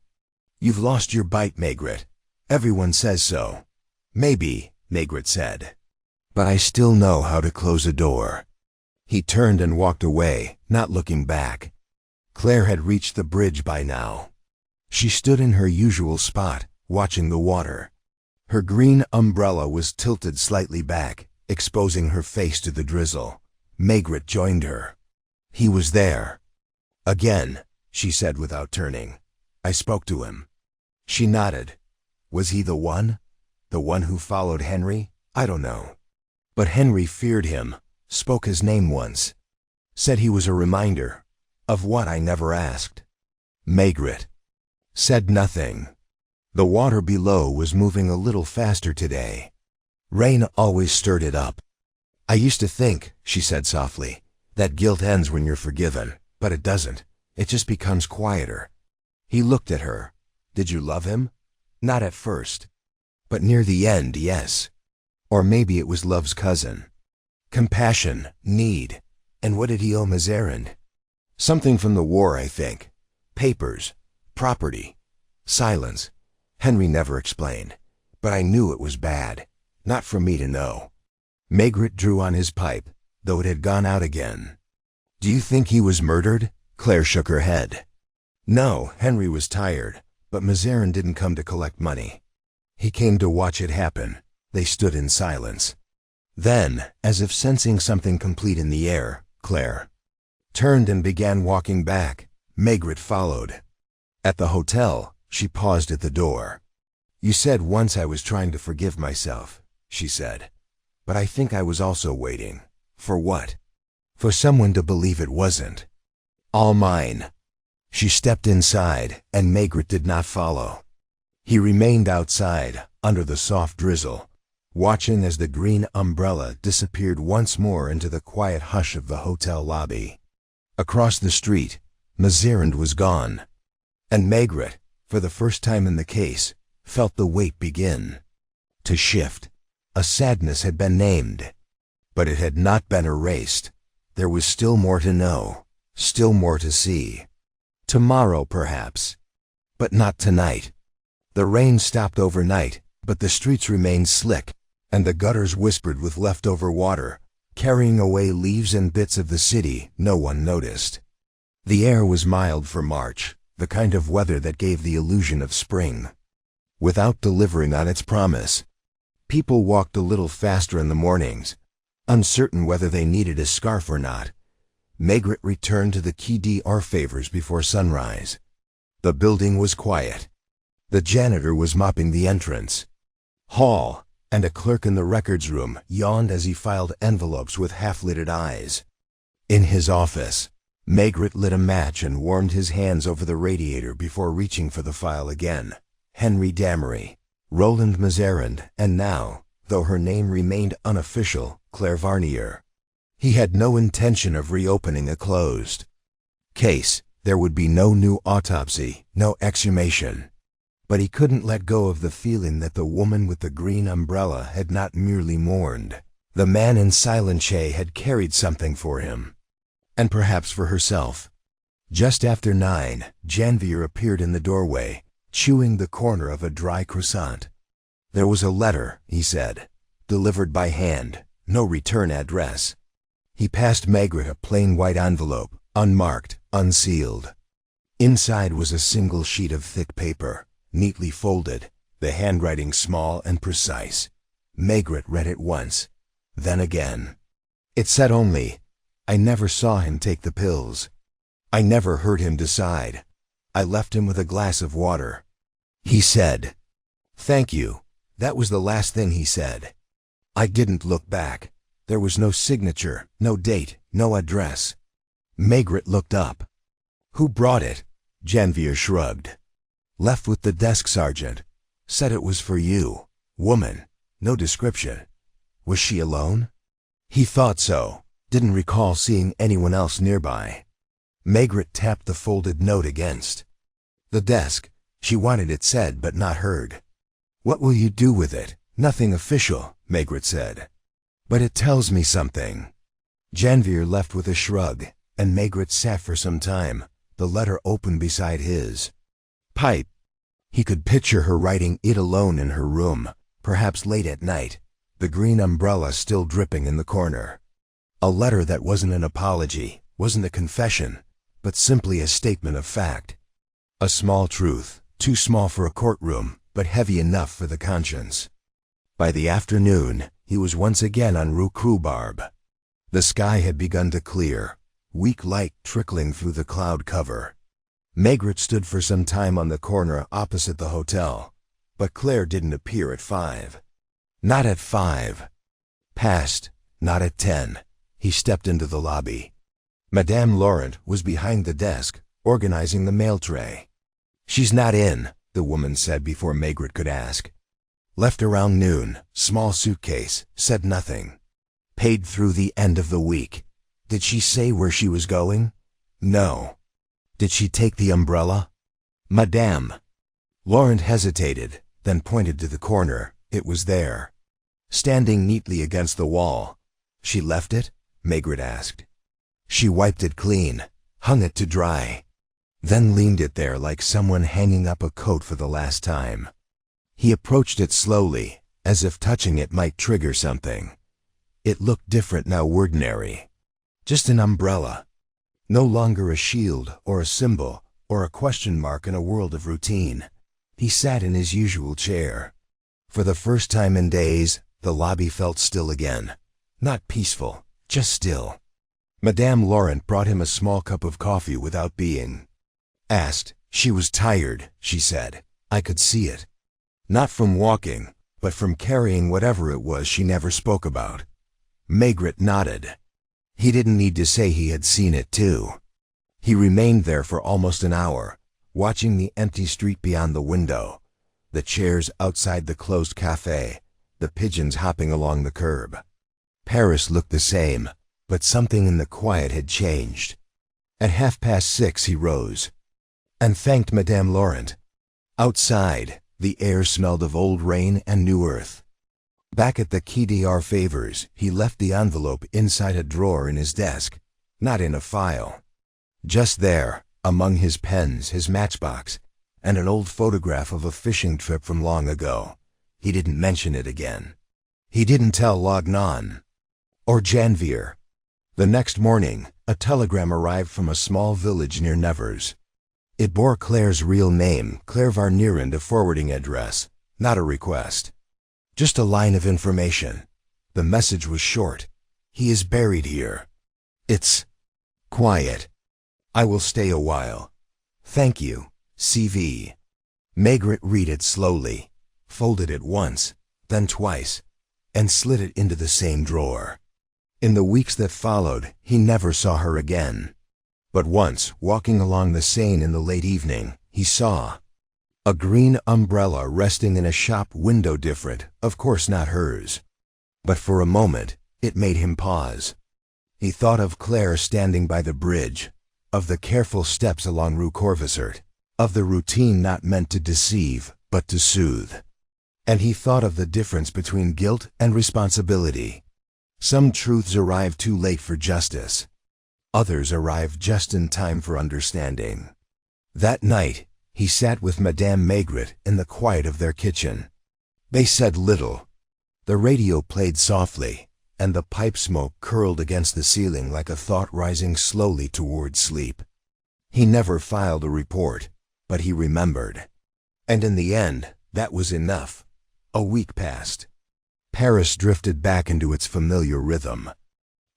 B: You've lost your bite, Maigret. Everyone says so. Maybe, Maigret said. But I still know how to close a door. He turned and walked away, not looking back. Claire had reached the bridge by now. She stood in her usual spot, watching the water. Her green umbrella was tilted slightly back, exposing her face to the drizzle. Maigret joined her. He was there. Again, she said without turning. I spoke to him. She nodded. Was he the one? The one who followed Henry? I don't know. But Henry feared him, spoke his name once. Said he was a reminder. Of what I never asked. Maigret said nothing. The water below was moving a little faster today. Rain always stirred it up. I used to think, she said softly, that guilt ends when you're forgiven, but it doesn't. It just becomes quieter. He looked at her. Did you love him? Not at first. But near the end, yes. Or maybe it was love's cousin. Compassion, need. And what did he owe Maigret? Something from the war, I think. Papers, property, silence. Henry never explained, but I knew it was bad. Not for me to know. Maigret drew on his pipe, though it had gone out again. Do you think he was murdered? Claire shook her head. No, Henry was tired, but Maigret didn't come to collect money. He came to watch it happen. They stood in silence. Then, as if sensing something complete in the air, Claire turned and began walking back. Maigret followed. At the hotel, she paused at the door. You said once I was trying to forgive myself, she said. But I think I was also waiting. For what? For someone to believe it wasn't. All mine. She stepped inside, and Maigret did not follow. He remained outside, under the soft drizzle, watching as the green umbrella disappeared once more into the quiet hush of the hotel lobby. Across the street, Maigret was gone. And Maigret, for the first time in the case, felt the weight begin to shift. A sadness had been named, but it had not been erased. There was still more to know, still more to see. Tomorrow, perhaps, but not tonight. The rain stopped overnight, but the streets remained slick, and the gutters whispered with leftover water, carrying away leaves and bits of the city no one noticed. The air was mild for March, the kind of weather that gave the illusion of spring, without delivering on its promise. People walked a little faster in the mornings, uncertain whether they needed a scarf or not. Maigret returned to the Quai d'Orfèvres before sunrise. The building was quiet. The janitor was mopping the entrance hall, and a clerk in the records room yawned as he filed envelopes with half-lidded eyes. In his office, Maigret lit a match and warmed his hands over the radiator before reaching for the file again. Henry Damery, Roland Maigret, and now, though her name remained unofficial, Claire Varnier. He had no intention of reopening a closed case. There would be no new autopsy, no exhumation. But he couldn't let go of the feeling that the woman with the green umbrella had not merely mourned. The man in Silence had carried something for him, and perhaps for herself. Just after 9, Janvier appeared in the doorway, chewing the corner of a dry croissant. There was a letter, he said, delivered by hand, no return address. He passed Maigret a plain white envelope, unmarked, unsealed. Inside was a single sheet of thick paper, neatly folded, the handwriting small and precise. Maigret read it once, then again. It said only, I never saw him take the pills. I never heard him decide. I left him with a glass of water. He said, thank you. That was the last thing he said. I didn't look back. There was no signature, no date, no address. Maigret looked up. Who brought it? Janvier shrugged. Left with the desk sergeant. Said it was for you. Woman. No description. Was she alone? He thought so. Didn't recall seeing anyone else nearby. Maigret tapped the folded note against the desk. She wanted it said but not heard. What will you do with it? Nothing official, Maigret said. But it tells me something. Janvier left with a shrug, and Maigret sat for some time, the letter open beside his pipe. He could picture her writing it alone in her room, perhaps late at night, the green umbrella still dripping in the corner. A letter that wasn't an apology, wasn't a confession, but simply a statement of fact. A small truth, too small for a courtroom, but heavy enough for the conscience. By the afternoon, he was once again on Rue Rhubarbe. The sky had begun to clear, weak light trickling through the cloud cover. Maigret stood for some time on the corner opposite the hotel, but Claire didn't appear at 5. Not at 5. Past, not at 10. He stepped into the lobby. Madame Laurent was behind the desk, organizing the mail tray. "She's not in," the woman said before Maigret could ask. "Left around noon, small suitcase, said nothing. Paid through the end of the week. Did she say where she was going?" "No." "Did she take the umbrella?" "Madame." Laurent hesitated, then pointed to the corner. It was there, standing neatly against the wall. "She left it?" Maigret asked. "She wiped it clean, hung it to dry, then leaned it there like someone hanging up a coat for the last time." He approached it slowly, as if touching it might trigger something. It looked different now, ordinary. Just an umbrella. No longer a shield or a symbol or a question mark in a world of routine. He sat in his usual chair. For the first time in days, the lobby felt still again. Not peaceful, just still. Madame Laurent brought him a small cup of coffee without being asked. She was tired, she said. I could see it. Not from walking, but from carrying whatever it was she never spoke about. Maigret nodded. He didn't need to say he had seen it too. He remained there for almost an hour, watching the empty street beyond the window, the chairs outside the closed café, the pigeons hopping along the curb. Paris looked the same, but something in the quiet had changed. At 6:30 he rose and thanked Madame Laurent. Outside, the air smelled of old rain and new earth. Back at the Quai des Orfèvres, he left the envelope inside a drawer in his desk, not in a file. Just there, among his pens, his matchbox, and an old photograph of a fishing trip from long ago. He didn't mention it again. He didn't tell Lognan or Janvier. The next morning, a telegram arrived from a small village near Nevers. It bore Claire's real name, Claire Varnier, and a forwarding address, not a request. Just a line of information. The message was short. He is buried here. It's quiet. I will stay a while. Thank you, CV. Maigret read it slowly, folded it once, then twice, and slid it into the same drawer. In the weeks that followed, he never saw her again. But once, walking along the Seine in the late evening, he saw a green umbrella resting in a shop window, different, of course not hers. But for a moment, it made him pause. He thought of Claire standing by the bridge, of the careful steps along Rue Corvisart, of the routine not meant to deceive, but to soothe. And he thought of the difference between guilt and responsibility. Some truths arrive too late for justice. Others arrive just in time for understanding. That night, he sat with Madame Maigret in the quiet of their kitchen. They said little. The radio played softly, and the pipe smoke curled against the ceiling like a thought rising slowly toward sleep. He never filed a report, but he remembered. And in the end, that was enough. A week passed. Paris drifted back into its familiar rhythm.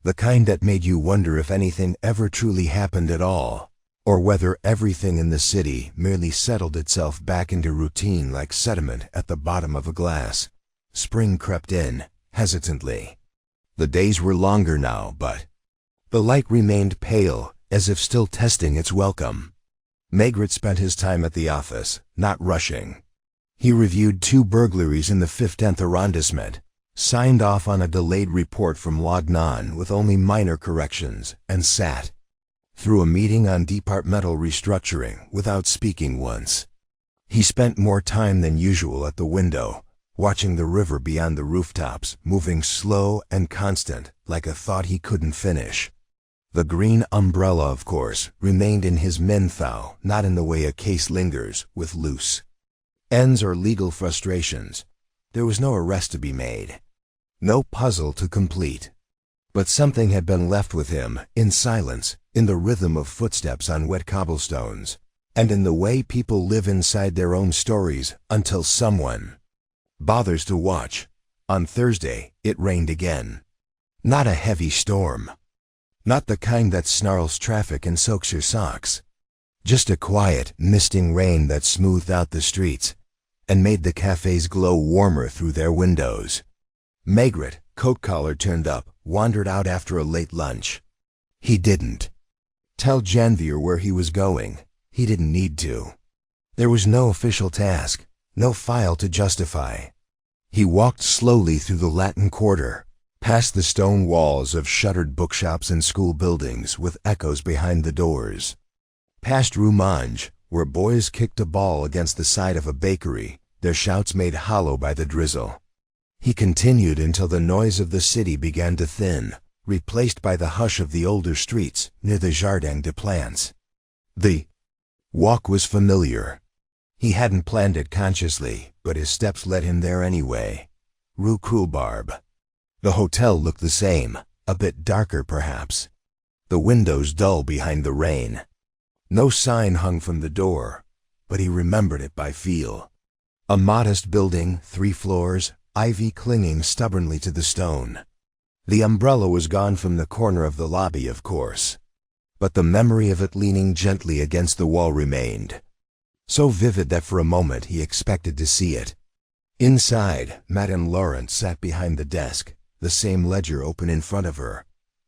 B: The kind that made you wonder if anything ever truly happened at all, or whether everything in the city merely settled itself back into routine like sediment at the bottom of a glass. Spring crept in, hesitantly. The days were longer now, but the light remained pale, as if still testing its welcome. Maigret spent his time at the office, not rushing. He reviewed 2 burglaries in the 15th arrondissement, signed off on a delayed report from Lognan with only minor corrections, and sat through a meeting on departmental restructuring without speaking once. He spent more time than usual at the window, watching the river beyond the rooftops, moving slow and constant, like a thought he couldn't finish. The green umbrella, of course, remained in his menthau, not in the way a case lingers, with loose ends or legal frustrations. There was no arrest to be made, no puzzle to complete. But something had been left with him, in silence, in the rhythm of footsteps on wet cobblestones, and in the way people live inside their own stories until someone bothers to watch, On Thursday, it rained again. Not a heavy storm. Not the kind that snarls traffic and soaks your socks. Just a quiet, misting rain that smoothed out the streets and made the cafes glow warmer through their windows. Maigret, coat collar turned up, wandered out after a late lunch. He didn't tell Janvier where he was going. He didn't need to. There was no official task, no file to justify. He walked slowly through the Latin Quarter, past the stone walls of shuttered bookshops and school buildings with echoes behind the doors. Past Rue Mange, where boys kicked a ball against the side of a bakery, their shouts made hollow by the drizzle. He continued until the noise of the city began to thin, replaced by the hush of the older streets near the Jardin des Plantes. The walk was familiar. He hadn't planned it consciously, but his steps led him there anyway. Rue Coulbarbe. The hotel looked the same, a bit darker perhaps. The windows dull behind the rain. No sign hung from the door, but he remembered it by feel. A modest building, 3 floors, ivy clinging stubbornly to the stone. The umbrella was gone from the corner of the lobby, of course, but the memory of it leaning gently against the wall remained, so vivid that for a moment he expected to see it. Inside, Madame Laurent sat behind the desk, the same ledger open in front of her.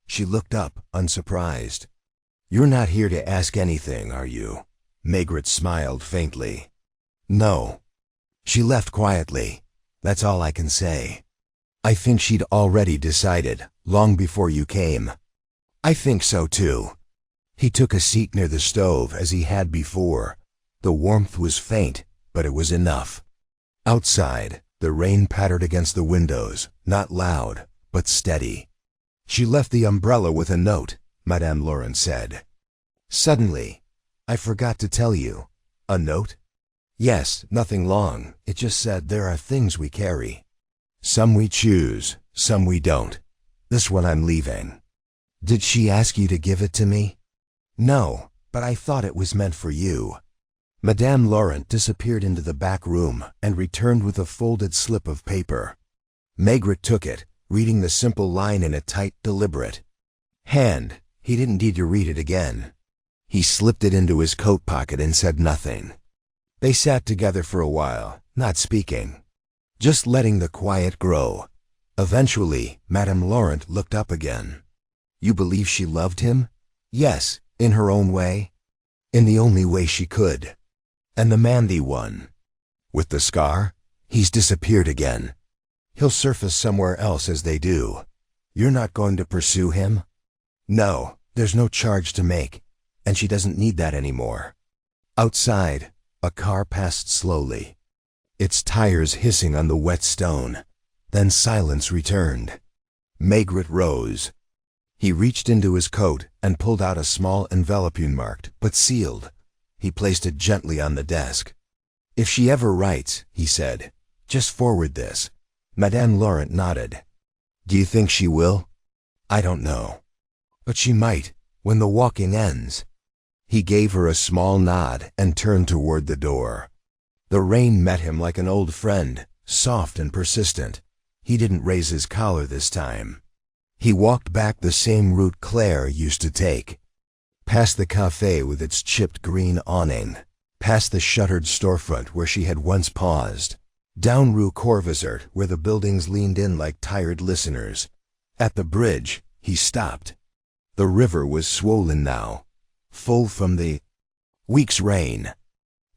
B: She looked up, unsurprised. "You're not here to ask anything, are you?" Maigret smiled faintly. "No." She left quietly. "That's all I can say. I think she'd already decided, long before you came." "I think so too." He took a seat near the stove as he had before. The warmth was faint, but it was enough. Outside, the rain pattered against the windows, not loud, but steady. "She left the umbrella with a note," Madame Laurent said. Suddenly, "I forgot to tell you." "A note?" "Yes, nothing long. It just said there are things we carry. Some we choose, some we don't. This one I'm leaving." "Did she ask you to give it to me?" "No, but I thought it was meant for you." Madame Laurent disappeared into the back room and returned with a folded slip of paper. Maigret took it, reading the simple line in a tight, deliberate hand. He didn't need to read it again. He slipped it into his coat pocket and said nothing. They sat together for a while, not speaking, just letting the quiet grow. Eventually, Madame Laurent looked up again. "You believe she loved him?" "Yes, in her own way. In the only way she could." "And the man, the one with the scar? He's disappeared again. He'll surface somewhere else as they do. You're not going to pursue him?" "No, there's no charge to make, and she doesn't need that anymore." Outside, a car passed slowly, its tires hissing on the wet stone. Then silence returned. Maigret rose. He reached into his coat and pulled out a small envelope unmarked, but sealed. He placed it gently on the desk. "If she ever writes," he said, "just forward this." Madame Laurent nodded. "Do you think she will?" "I don't know. But she might, when the walking ends." He gave her a small nod and turned toward the door. The rain met him like an old friend, soft and persistent. He didn't raise his collar this time. He walked back the same route Claire used to take, past the café with its chipped green awning, past the shuttered storefront where she had once paused, down Rue Corvisart where the buildings leaned in like tired listeners. At the bridge, he stopped. The river was swollen now, full from the week's rain.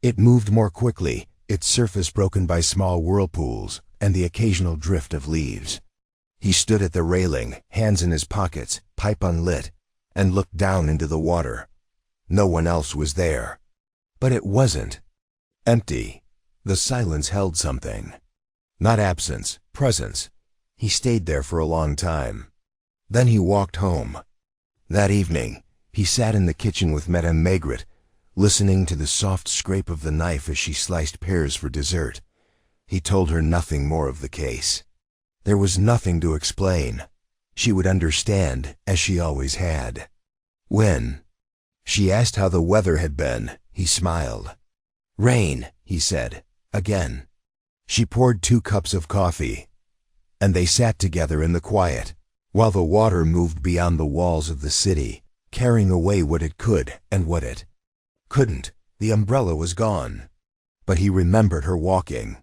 B: It moved more quickly, its surface broken by small whirlpools and the occasional drift of leaves. He stood at the railing, hands in his pockets, pipe unlit, and looked down into the water. No one else was there. But it wasn't empty. The silence held something. Not absence, presence. He stayed there for a long time. Then he walked home. That evening, he sat in the kitchen with Madame Maigret, listening to the soft scrape of the knife as she sliced pears for dessert. He told her nothing more of the case. There was nothing to explain. She would understand, as she always had. When she asked how the weather had been, he smiled. "Rain," he said, again. She poured 2 cups of coffee. and they sat together in the quiet, while the water moved beyond the walls of the city, carrying away what it could and what it couldn't. The umbrella was gone. But he remembered her walking,